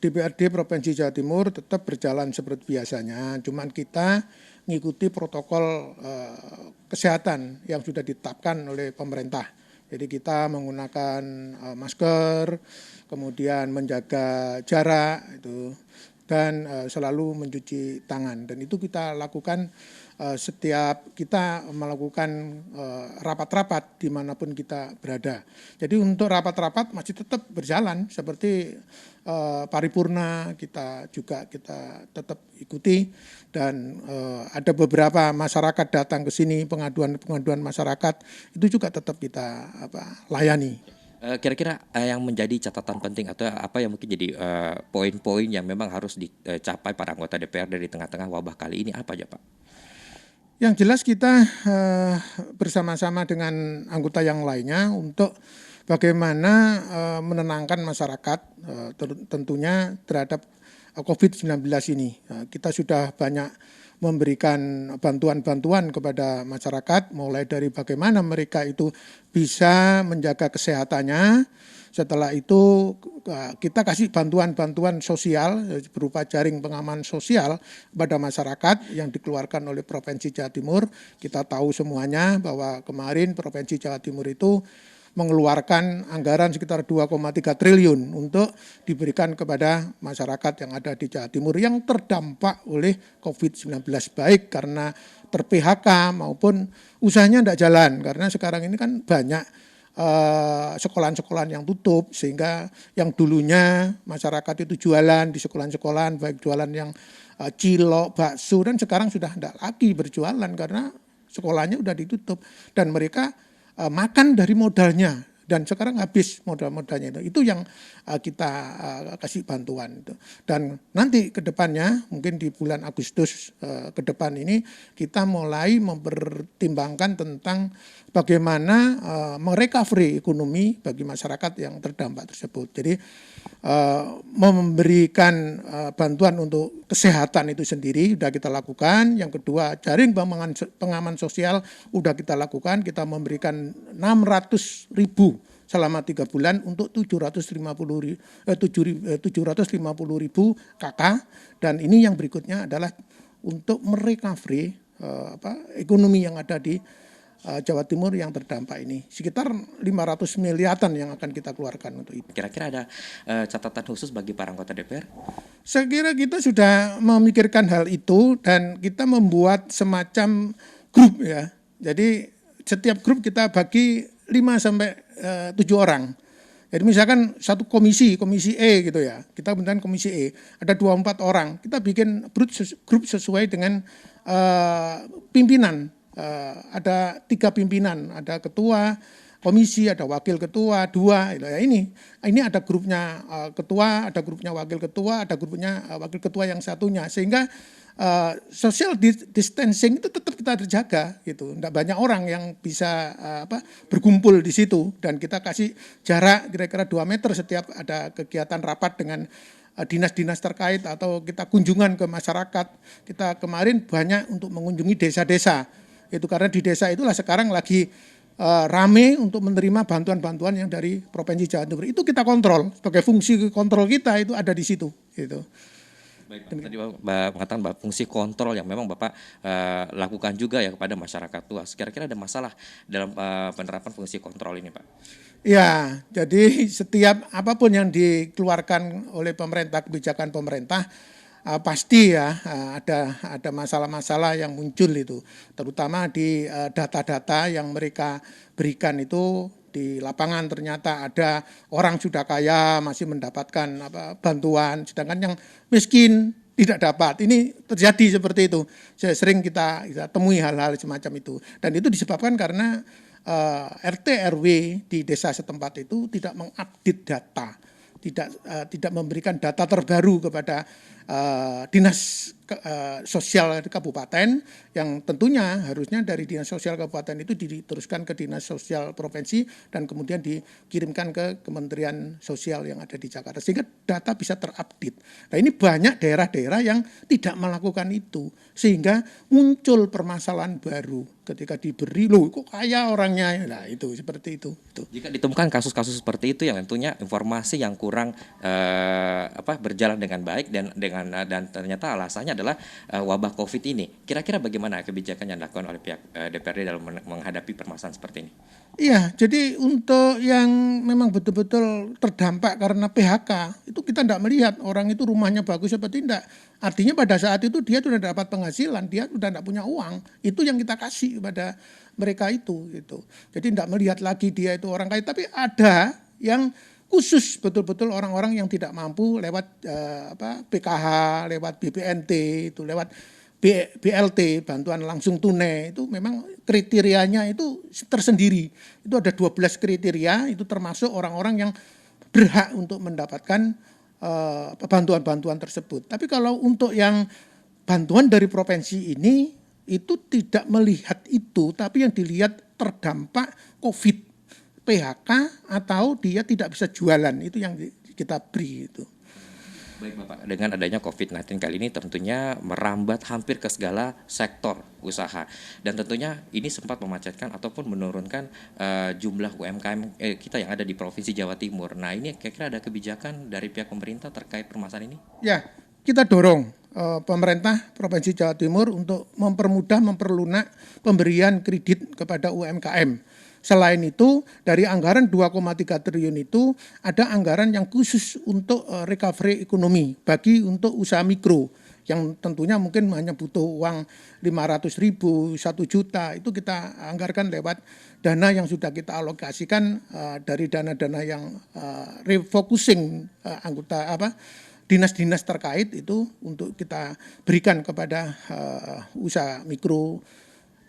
DPRD Provinsi Jawa Timur tetap berjalan seperti biasanya, cuman kita mengikuti protokol kesehatan yang sudah ditetapkan oleh pemerintah. Jadi kita menggunakan masker, kemudian menjaga jarak itu, dan selalu mencuci tangan. Dan itu kita lakukan setiap kita melakukan rapat-rapat dimanapun kita berada. Jadi untuk rapat-rapat masih tetap berjalan seperti paripurna kita tetap ikuti, dan ada beberapa masyarakat datang ke sini, pengaduan masyarakat itu juga tetap kita layani. Kira-kira yang menjadi catatan penting atau apa yang mungkin jadi poin-poin yang memang harus dicapai para anggota DPR dari tengah-tengah wabah kali ini apa aja Pak? Yang jelas kita bersama-sama dengan anggota yang lainnya untuk bagaimana menenangkan masyarakat tentunya terhadap COVID-19 ini. Kita sudah banyak memberikan bantuan-bantuan kepada masyarakat, mulai dari bagaimana mereka itu bisa menjaga kesehatannya. Setelah itu kita kasih bantuan-bantuan sosial berupa jaring pengaman sosial kepada masyarakat yang dikeluarkan oleh Provinsi Jawa Timur. Kita tahu semuanya bahwa kemarin Provinsi Jawa Timur itu mengeluarkan anggaran sekitar 2,3 triliun untuk diberikan kepada masyarakat yang ada di Jawa Timur yang terdampak oleh COVID-19, baik karena ter-PHK maupun usahanya tidak jalan, karena sekarang ini kan banyak sekolahan-sekolahan yang tutup, sehingga yang dulunya masyarakat itu jualan di sekolahan-sekolahan, baik jualan yang cilok, bakso, dan sekarang sudah tidak lagi berjualan karena sekolahnya sudah ditutup dan mereka makan dari modalnya, dan sekarang habis modal-modalnya itu yang kita kasih bantuan itu. Dan nanti ke depannya mungkin di bulan Agustus ke depan ini kita mulai mempertimbangkan tentang bagaimana merecovery ekonomi bagi masyarakat yang terdampak tersebut. Jadi memberikan bantuan untuk kesehatan itu sendiri sudah kita lakukan. Yang kedua, jaring pengaman sosial sudah kita lakukan. Kita memberikan 600.000 selama 3 bulan untuk 750.000 KK, dan ini yang berikutnya adalah untuk merecovery ekonomi yang ada di Jawa Timur yang terdampak ini. Sekitar 500 miliaran yang akan kita keluarkan untuk itu. Kira-kira ada catatan khusus bagi para anggota DPR? Saya kira kita sudah memikirkan hal itu dan kita membuat semacam grup ya. Jadi setiap grup kita bagi 5 sampai 7 orang. Jadi misalkan satu komisi E gitu ya, kita bentukkan komisi E, ada 24 orang, kita bikin grup sesuai dengan pimpinan. Ada 3 pimpinan, ada ketua komisi, ada wakil ketua 2. Ya ini ada grupnya ketua, ada grupnya wakil ketua, ada grupnya wakil ketua yang satunya, sehingga social distancing itu tetap kita terjaga gitu. Tidak banyak orang yang bisa berkumpul di situ, dan kita kasih jarak kira-kira 2 meter setiap ada kegiatan rapat dengan dinas-dinas terkait atau kita kunjungan ke masyarakat. Kita kemarin banyak untuk mengunjungi desa-desa Itu karena di desa itulah sekarang lagi rame untuk menerima bantuan-bantuan yang dari Provinsi Jawa Timur. Itu kita kontrol, sebagai fungsi kontrol kita itu ada di situ. Gitu. Baik, Pak. Tadi Bapak mengatakan bahwa fungsi kontrol yang memang Bapak lakukan juga ya kepada masyarakat luas. Kira-kira ada masalah dalam penerapan fungsi kontrol ini, Pak? Ya, jadi setiap apapun yang dikeluarkan oleh pemerintah, kebijakan pemerintah, pasti ya ada masalah-masalah yang muncul itu, terutama di data-data yang mereka berikan itu di lapangan. Ternyata ada orang sudah kaya masih mendapatkan bantuan, sedangkan yang miskin tidak dapat. Ini terjadi seperti itu. Sering kita temui hal-hal semacam itu, dan itu disebabkan karena RT RW di desa setempat itu tidak mengupdate data, tidak memberikan data terbaru kepada dinas sosial kabupaten, yang tentunya harusnya dari dinas sosial kabupaten itu diteruskan ke dinas sosial provinsi dan kemudian dikirimkan ke Kementerian Sosial yang ada di Jakarta, sehingga data bisa terupdate. Nah, ini banyak daerah-daerah yang tidak melakukan itu, sehingga muncul permasalahan baru ketika diberi, loh kok kaya orangnya, nah itu seperti itu. Jika ditemukan kasus-kasus seperti itu yang tentunya informasi yang kurang berjalan dengan baik dan ternyata alasannya adalah wabah COVID ini. Kira-kira bagaimana kebijakan yang dilakukan oleh pihak DPRD dalam menghadapi permasalahan seperti ini? Iya, jadi untuk yang memang betul-betul terdampak karena PHK, itu kita tidak melihat orang itu rumahnya bagus apa tidak. Artinya pada saat itu dia sudah dapat penghasilan, dia sudah tidak punya uang. Itu yang kita kasih kepada mereka itu. Gitu. Jadi tidak melihat lagi dia itu orang kaya, tapi ada yang khusus betul-betul orang-orang yang tidak mampu lewat PKH, lewat BPNT, itu lewat BLT, bantuan langsung tunai, itu memang kriterianya itu tersendiri. Itu ada 12 kriteria, itu termasuk orang-orang yang berhak untuk mendapatkan bantuan-bantuan tersebut. Tapi kalau untuk yang bantuan dari provinsi ini, itu tidak melihat itu, tapi yang dilihat terdampak COVID, PHK, atau dia tidak bisa jualan, itu yang kita beri itu. Baik Bapak, dengan adanya COVID-19 kali ini tentunya merambat hampir ke segala sektor usaha. Dan tentunya ini sempat memacetkan ataupun menurunkan jumlah UMKM kita yang ada di Provinsi Jawa Timur. Nah ini kira-kira ada kebijakan dari pihak pemerintah terkait permasalahan ini? Ya, kita dorong pemerintah Provinsi Jawa Timur untuk memperlunak pemberian kredit kepada UMKM. Selain itu, dari anggaran 2,3 triliun itu ada anggaran yang khusus untuk recovery ekonomi bagi untuk usaha mikro yang tentunya mungkin hanya butuh uang 500.000, 1 juta, itu kita anggarkan lewat dana yang sudah kita alokasikan dari dana-dana yang refocusing dinas-dinas terkait itu untuk kita berikan kepada usaha mikro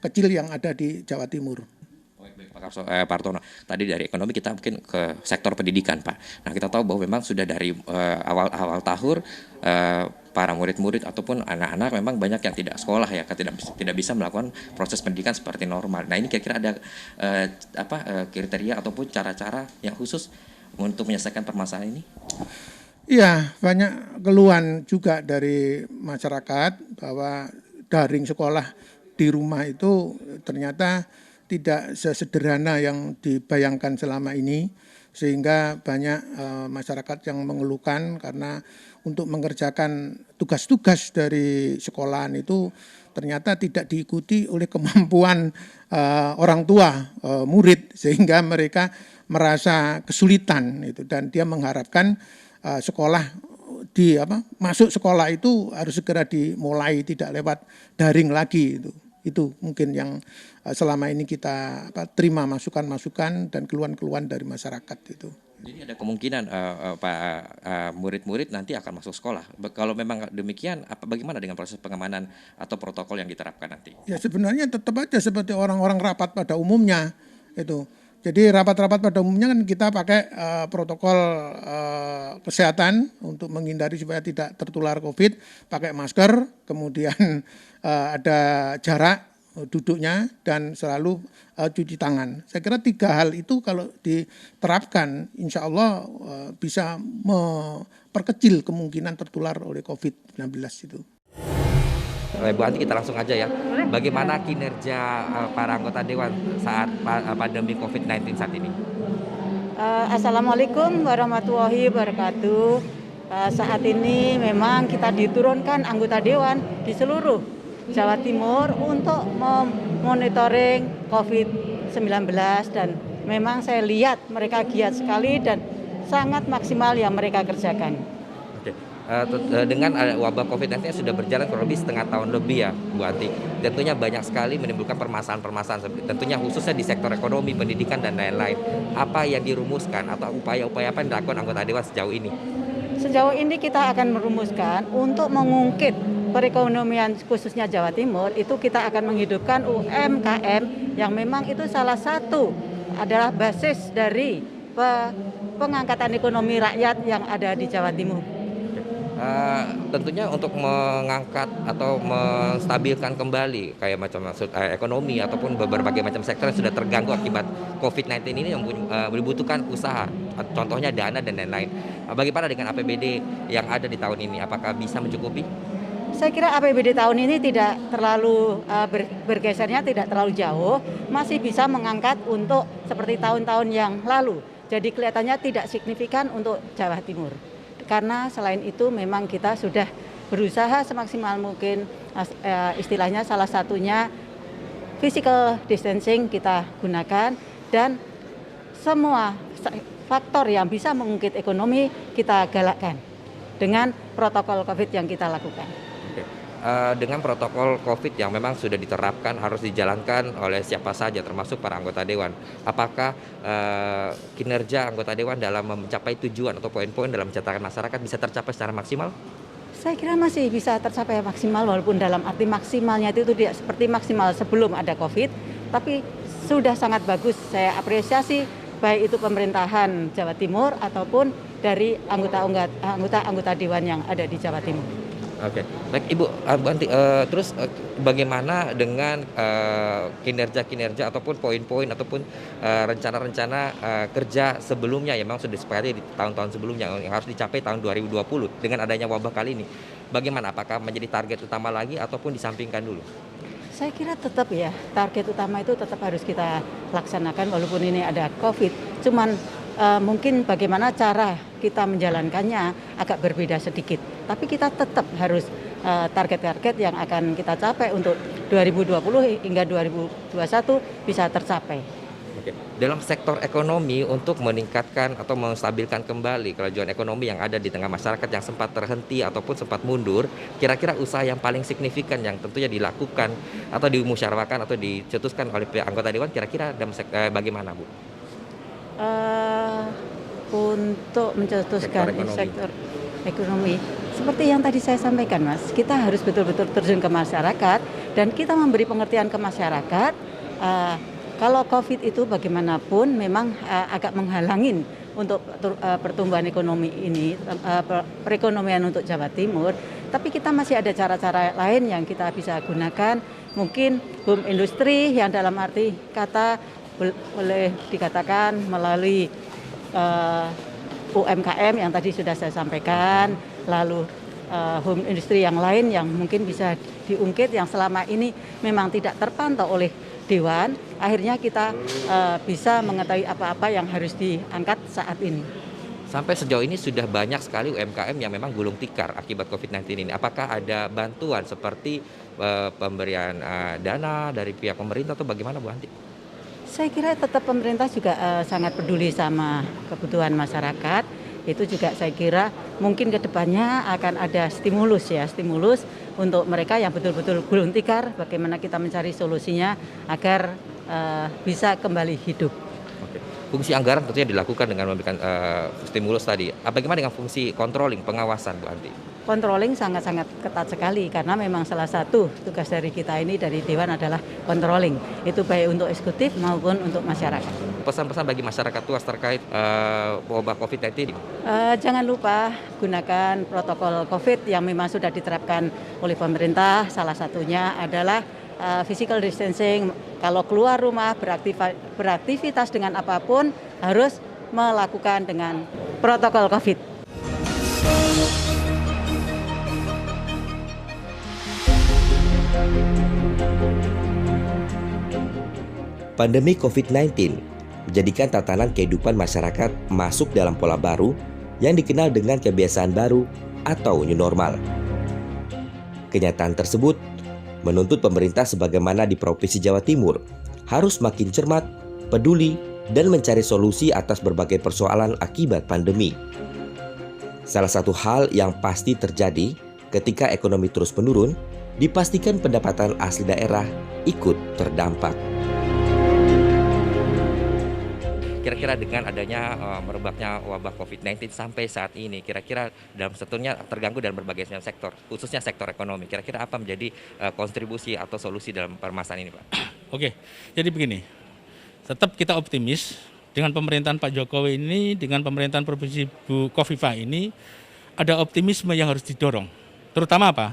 kecil yang ada di Jawa Timur. Pak Partono, tadi dari ekonomi kita mungkin ke sektor pendidikan, Pak. Nah kita tahu bahwa memang sudah dari awal tahun para murid-murid ataupun anak-anak memang banyak yang tidak sekolah ya, tidak bisa melakukan proses pendidikan seperti normal. Nah ini kira-kira ada kriteria ataupun cara-cara yang khusus untuk menyelesaikan permasalahan ini? Iya, banyak keluhan juga dari masyarakat bahwa daring sekolah di rumah itu ternyata tidak sesederhana yang dibayangkan selama ini, sehingga banyak masyarakat yang mengeluhkan karena untuk mengerjakan tugas-tugas dari sekolahan itu ternyata tidak diikuti oleh kemampuan orang tua murid, sehingga mereka merasa kesulitan itu, dan dia mengharapkan sekolah masuk sekolah itu harus segera dimulai, tidak lewat daring lagi itu mungkin yang selama ini kita terima masukan-masukan dan keluhan-keluhan dari masyarakat itu. Jadi ada kemungkinan murid-murid nanti akan masuk sekolah. Kalau memang demikian, bagaimana dengan proses pengamanan atau protokol yang diterapkan nanti? Ya sebenarnya tetap aja seperti orang-orang rapat pada umumnya itu. Jadi rapat-rapat pada umumnya kan kita pakai protokol kesehatan untuk menghindari supaya tidak tertular COVID, pakai masker, kemudian ada jarak duduknya dan selalu cuci tangan. Saya kira 3 hal itu kalau diterapkan, insya Allah bisa memperkecil kemungkinan tertular oleh COVID-19 itu. Bu Anti kita langsung aja ya. Bagaimana kinerja para anggota Dewan saat pandemi COVID-19 saat ini? Assalamualaikum warahmatullahi wabarakatuh. Saat ini memang kita diturunkan anggota Dewan di seluruh Jawa Timur untuk memonitoring COVID-19 dan memang saya lihat mereka giat sekali dan sangat maksimal yang mereka kerjakan. Dengan wabah COVID-19 sudah berjalan kurang lebih setengah tahun lebih ya Bu Anti. Tentunya banyak sekali menimbulkan permasalahan-permasalahan, tentunya khususnya di sektor ekonomi, pendidikan dan lain-lain. Apa yang dirumuskan atau upaya-upaya apa yang dilakukan anggota Dewan sejauh ini? Sejauh ini kita akan merumuskan untuk mengungkit perekonomian khususnya Jawa Timur, itu kita akan menghidupkan UMKM yang memang itu salah satu adalah basis dari pengangkatan ekonomi rakyat yang ada di Jawa Timur. Tentunya untuk mengangkat atau menstabilkan kembali kayak macam ekonomi ataupun berbagai macam sektor yang sudah terganggu akibat COVID-19 ini yang membutuhkan usaha, contohnya dana dan lain-lain. Bagaimana dengan APBD yang ada di tahun ini? Apakah bisa mencukupi? Saya kira APBD tahun ini tidak terlalu bergesernya tidak terlalu jauh, masih bisa mengangkat untuk seperti tahun-tahun yang lalu. Jadi kelihatannya tidak signifikan untuk Jawa Timur. Karena selain itu memang kita sudah berusaha semaksimal mungkin, istilahnya salah satunya physical distancing kita gunakan dan semua faktor yang bisa mengungkit ekonomi kita galakkan dengan protokol COVID yang kita lakukan. Dengan protokol COVID yang memang sudah diterapkan harus dijalankan oleh siapa saja termasuk para anggota Dewan. Apakah kinerja anggota Dewan dalam mencapai tujuan atau poin-poin dalam mencerdaskan masyarakat bisa tercapai secara maksimal? Saya kira masih bisa tercapai maksimal walaupun dalam arti maksimalnya itu tidak seperti maksimal sebelum ada COVID, tapi sudah sangat bagus. Saya apresiasi baik itu pemerintahan Jawa Timur ataupun dari anggota Dewan yang ada di Jawa Timur. Oke, baik Ibu Anti, terus bagaimana dengan kinerja ataupun poin-poin ataupun rencana-rencana kerja sebelumnya yang memang sudah disepakati di tahun-tahun sebelumnya yang harus dicapai tahun 2020 dengan adanya wabah kali ini. Bagaimana? Apakah menjadi target utama lagi ataupun disampingkan dulu? Saya kira tetap ya, target utama itu tetap harus kita laksanakan walaupun ini ada COVID. Cuman mungkin bagaimana cara kita menjalankannya agak berbeda sedikit. Tapi kita tetap harus target-target yang akan kita capai untuk 2020 hingga 2021 bisa tercapai. Oke. Dalam sektor ekonomi untuk meningkatkan atau menstabilkan kembali kemajuan ekonomi yang ada di tengah masyarakat yang sempat terhenti ataupun sempat mundur, kira-kira usaha yang paling signifikan yang tentunya dilakukan atau dimusyawarahkan atau dicetuskan oleh pihak anggota Dewan kira-kira bagaimana Bu? Untuk mencetuskan sektor ekonomi seperti yang tadi saya sampaikan Mas, kita harus betul-betul terjun ke masyarakat dan kita memberi pengertian ke masyarakat kalau COVID itu bagaimanapun memang agak menghalangin untuk pertumbuhan ekonomi ini, perekonomian untuk Jawa Timur, tapi kita masih ada cara-cara lain yang kita bisa gunakan, mungkin home industry yang dalam arti kata boleh dikatakan melalui UMKM yang tadi sudah saya sampaikan, lalu home industry yang lain yang mungkin bisa diungkit yang selama ini memang tidak terpantau oleh Dewan, akhirnya kita bisa mengetahui apa-apa yang harus diangkat saat ini. Sampai sejauh ini sudah banyak sekali UMKM yang memang gulung tikar akibat COVID-19 ini. Apakah ada bantuan seperti pemberian dana dari pihak pemerintah atau bagaimana Bu Anti? Saya kira tetap pemerintah juga sangat peduli sama kebutuhan masyarakat. Itu juga saya kira mungkin ke depannya akan ada stimulus untuk mereka yang betul-betul gulung tikar, bagaimana kita mencari solusinya agar bisa kembali hidup. Oke. Fungsi anggaran tentunya dilakukan dengan memberikan stimulus tadi. Bagaimana dengan fungsi controlling, pengawasan Bu Anti? Controlling sangat-sangat ketat sekali karena memang salah satu tugas dari kita ini dari Dewan adalah controlling. Itu baik untuk eksekutif maupun untuk masyarakat. Pesan-pesan bagi masyarakat luas terkait wabah COVID-19? Jangan lupa gunakan protokol COVID yang memang sudah diterapkan oleh pemerintah. Salah satunya adalah physical distancing. Kalau keluar rumah beraktivitas dengan apapun harus melakukan dengan protokol COVID. Pandemi COVID-19 menjadikan tatanan kehidupan masyarakat masuk dalam pola baru yang dikenal dengan kebiasaan baru atau new normal. Kenyataan tersebut menuntut pemerintah sebagaimana di Provinsi Jawa Timur harus makin cermat, peduli, dan mencari solusi atas berbagai persoalan akibat pandemi. Salah satu hal yang pasti terjadi ketika ekonomi terus menurun, dipastikan pendapatan asli daerah ikut terdampak. Kira-kira dengan adanya merebaknya wabah COVID-19 sampai saat ini, kira-kira dalam sektornya terganggu dalam berbagai sektor, khususnya sektor ekonomi. Kira-kira apa menjadi kontribusi atau solusi dalam permasalahan ini, Pak? Oke, jadi begini, tetap kita optimis dengan pemerintahan Pak Jokowi ini, dengan pemerintahan Provinsi Bu Kofifa ini, ada optimisme yang harus didorong. Terutama apa?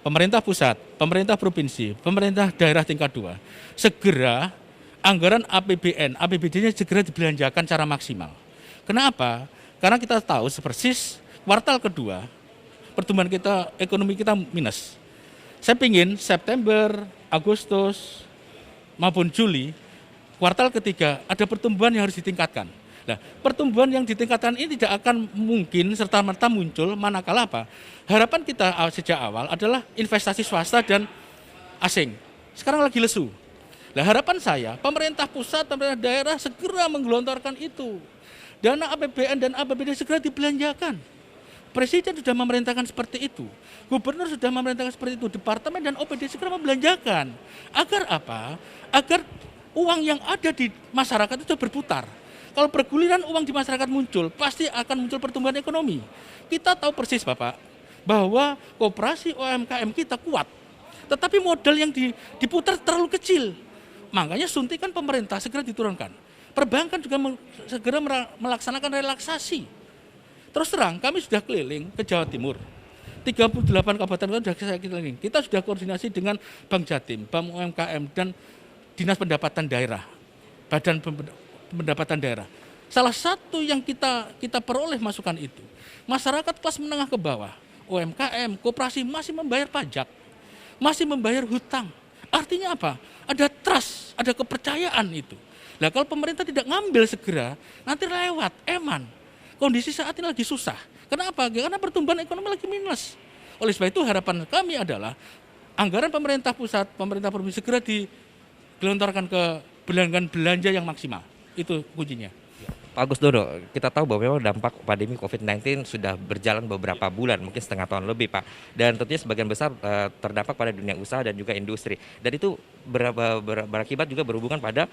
Pemerintah pusat, pemerintah provinsi, pemerintah daerah tingkat 2, segera anggaran APBN, APBD-nya segera dibelanjakan secara maksimal. Kenapa? Karena kita tahu persis kuartal kedua pertumbuhan kita, ekonomi kita minus. Saya ingin September, Agustus maupun Juli, kuartal ketiga ada pertumbuhan yang harus ditingkatkan. Nah, pertumbuhan yang ditingkatkan ini tidak akan mungkin serta-merta muncul manakala apa? Harapan kita sejak awal adalah investasi swasta dan asing. Sekarang lagi lesu. Nah, harapan saya, pemerintah pusat, pemerintah daerah segera menggelontorkan itu. Dana APBN dan APBD segera dibelanjakan. Presiden sudah memerintahkan seperti itu. Gubernur sudah memerintahkan seperti itu. Departemen dan OPD segera membelanjakan. Agar apa? Agar uang yang ada di masyarakat itu berputar. Kalau berguliran uang di masyarakat muncul, pasti akan muncul pertumbuhan ekonomi. Kita tahu persis, Bapak, bahwa koperasi UMKM kita kuat. Tetapi modal yang diputar terlalu kecil. Makanya suntikan pemerintah segera diturunkan. Perbankan juga segera melaksanakan relaksasi. Terus terang, kami sudah keliling ke Jawa Timur. 38 kabupaten sudah saya keliling. Kita sudah koordinasi dengan Bank Jatim, Bank UMKM, dan Dinas Pendapatan Daerah, Badan Pendapatan Daerah. Salah satu yang kita peroleh masukan itu, masyarakat kelas menengah ke bawah, UMKM, koperasi masih membayar pajak, masih membayar hutang. Artinya apa? Ada trust, ada kepercayaan itu. Nah, kalau pemerintah tidak ngambil segera, nanti lewat, eman. Kondisi saat ini lagi susah. Kenapa? Karena pertumbuhan ekonomi lagi minus. Oleh sebab itu harapan kami adalah anggaran pemerintah pusat, pemerintah provinsi segera digelontorkan ke belanja yang maksimal. Itu kuncinya. Pak Agus Dodo, kita tahu bahwa memang dampak pandemi COVID-19 sudah berjalan beberapa bulan, mungkin setengah tahun lebih, Pak. Dan tentunya sebagian besar terdampak pada dunia usaha dan juga industri. Dan itu berakibat juga berhubungan pada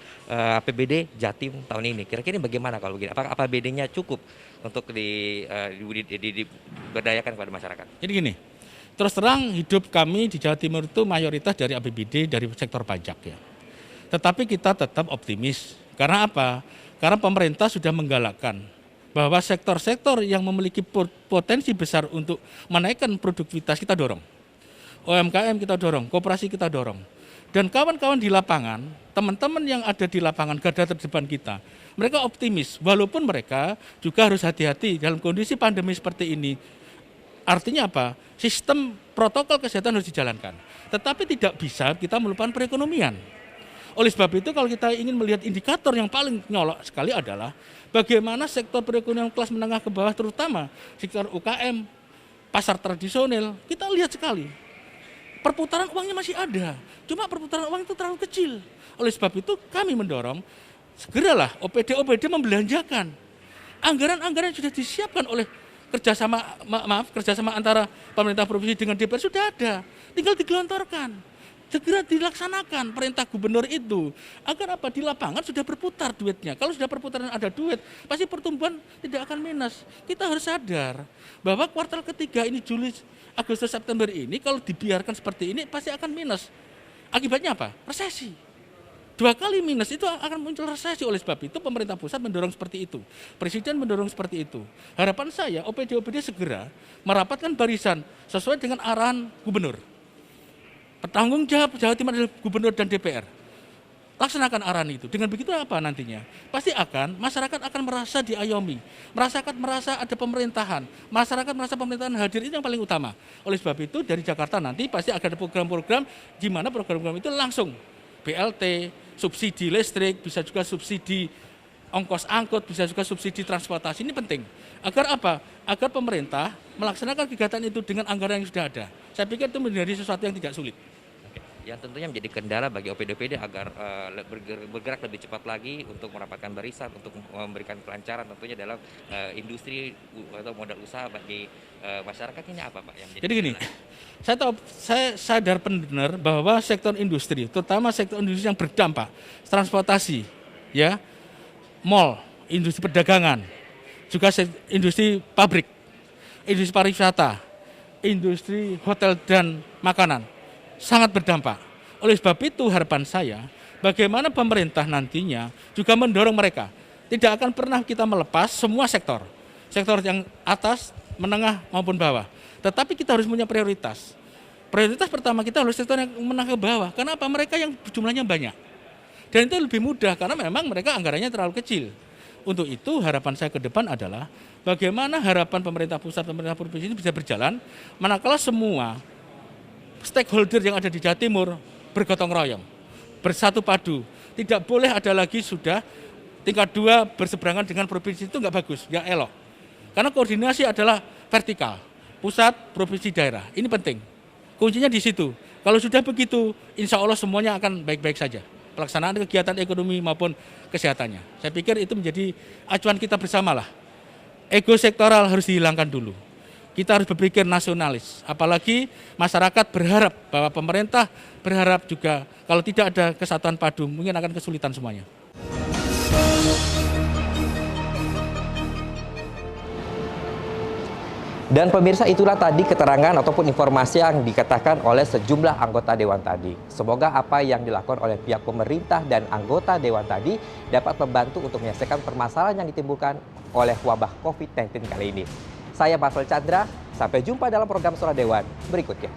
APBD Jatim tahun ini. Kira-kira bagaimana kalau begini? Apakah APBD-nya cukup untuk diberdayakan kepada masyarakat? Jadi gini, terus terang hidup kami di Jawa Timur itu mayoritas dari APBD dari sektor pajak ya. Tetapi kita tetap optimis. Karena apa? Karena pemerintah sudah menggalakkan bahwa sektor-sektor yang memiliki potensi besar untuk menaikkan produktivitas kita dorong. UMKM kita dorong, koperasi kita dorong. Dan kawan-kawan di lapangan, teman-teman yang ada di lapangan, garda terdepan kita, mereka optimis walaupun mereka juga harus hati-hati dalam kondisi pandemi seperti ini. Artinya apa? Sistem protokol kesehatan harus dijalankan. Tetapi tidak bisa kita melupakan perekonomian. Oleh sebab itu kalau kita ingin melihat indikator yang paling nyolok sekali adalah bagaimana sektor perekonomian kelas menengah ke bawah terutama sektor UKM, pasar tradisional, kita lihat sekali. Perputaran uangnya masih ada, cuma perputaran uang itu terlalu kecil. Oleh sebab itu kami mendorong segeralah OPD membelanjakan. Anggaran-anggaran yang sudah disiapkan oleh kerjasama antara pemerintah provinsi dengan DPR sudah ada, tinggal digelontorkan. Segera dilaksanakan perintah gubernur itu. Agar apa? Di lapangan sudah berputar duitnya. Kalau sudah perputaran ada duit, pasti pertumbuhan tidak akan minus. Kita harus sadar bahwa kuartal ketiga ini Juli, Agustus, September ini kalau dibiarkan seperti ini pasti akan minus. Akibatnya apa? Resesi. 2 kali minus itu akan muncul resesi. Oleh sebab itu pemerintah pusat mendorong seperti itu. Presiden mendorong seperti itu. Harapan saya OPD segera merapatkan barisan sesuai dengan arahan gubernur. Bertanggung jawab Jawa Timur adalah gubernur dan DPR. Laksanakan arahan itu. Dengan begitu apa nantinya? Pasti masyarakat akan merasa diayomi. Merasa ada pemerintahan. Masyarakat merasa pemerintahan hadir, itu yang paling utama. Oleh sebab itu dari Jakarta nanti pasti akan ada program-program di mana program-program itu langsung BLT, subsidi listrik, bisa juga subsidi ongkos angkut, bisa juga subsidi transportasi. Ini penting. Agar apa? Agar pemerintah melaksanakan kegiatan itu dengan anggaran yang sudah ada. Saya pikir itu menjadi sesuatu yang tidak sulit. Yang tentunya menjadi kendala bagi OPD-OPD agar bergerak lebih cepat lagi untuk merapatkan barisan, untuk memberikan kelancaran tentunya dalam industri atau modal usaha bagi masyarakat ini apa Pak? Jadi gini, saya sadar benar bahwa sektor industri, terutama sektor industri yang berdampak, transportasi, ya, mal, industri perdagangan, juga industri pabrik, industri pariwisata, industri hotel dan makanan, sangat berdampak. Oleh sebab itu harapan saya, bagaimana pemerintah nantinya juga mendorong mereka. Tidak akan pernah kita melepas semua sektor yang atas, menengah maupun bawah. Tetapi kita harus punya prioritas. Prioritas pertama kita harus sektor yang menengah ke bawah. Kenapa? Mereka yang jumlahnya banyak. Dan itu lebih mudah karena memang mereka anggarannya terlalu kecil. Untuk itu harapan saya ke depan adalah bagaimana harapan pemerintah pusat, pemerintah provinsi ini bisa berjalan manakala semua stakeholder yang ada di Jawa Timur bergotong royong, bersatu padu. Tidak boleh ada lagi sudah tingkat 2 berseberangan dengan provinsi, itu nggak bagus, nggak elok. Karena koordinasi adalah vertikal, pusat, provinsi, daerah. Ini penting. Kuncinya di situ. Kalau sudah begitu, insya Allah semuanya akan baik-baik saja. Pelaksanaan kegiatan ekonomi maupun kesehatannya. Saya pikir itu menjadi acuan kita bersamalah. Ego sektoral harus dihilangkan dulu. Kita harus berpikir nasionalis. Apalagi masyarakat berharap bahwa pemerintah berharap juga kalau tidak ada kesatuan padu mungkin akan kesulitan semuanya. Dan pemirsa, itulah tadi keterangan ataupun informasi yang dikatakan oleh sejumlah anggota Dewan tadi. Semoga apa yang dilakukan oleh pihak pemerintah dan anggota Dewan tadi dapat membantu untuk menyelesaikan permasalahan yang ditimbulkan oleh wabah COVID-19 kali ini. Saya Marvel Chandra, sampai jumpa dalam program Suara Dewan berikutnya.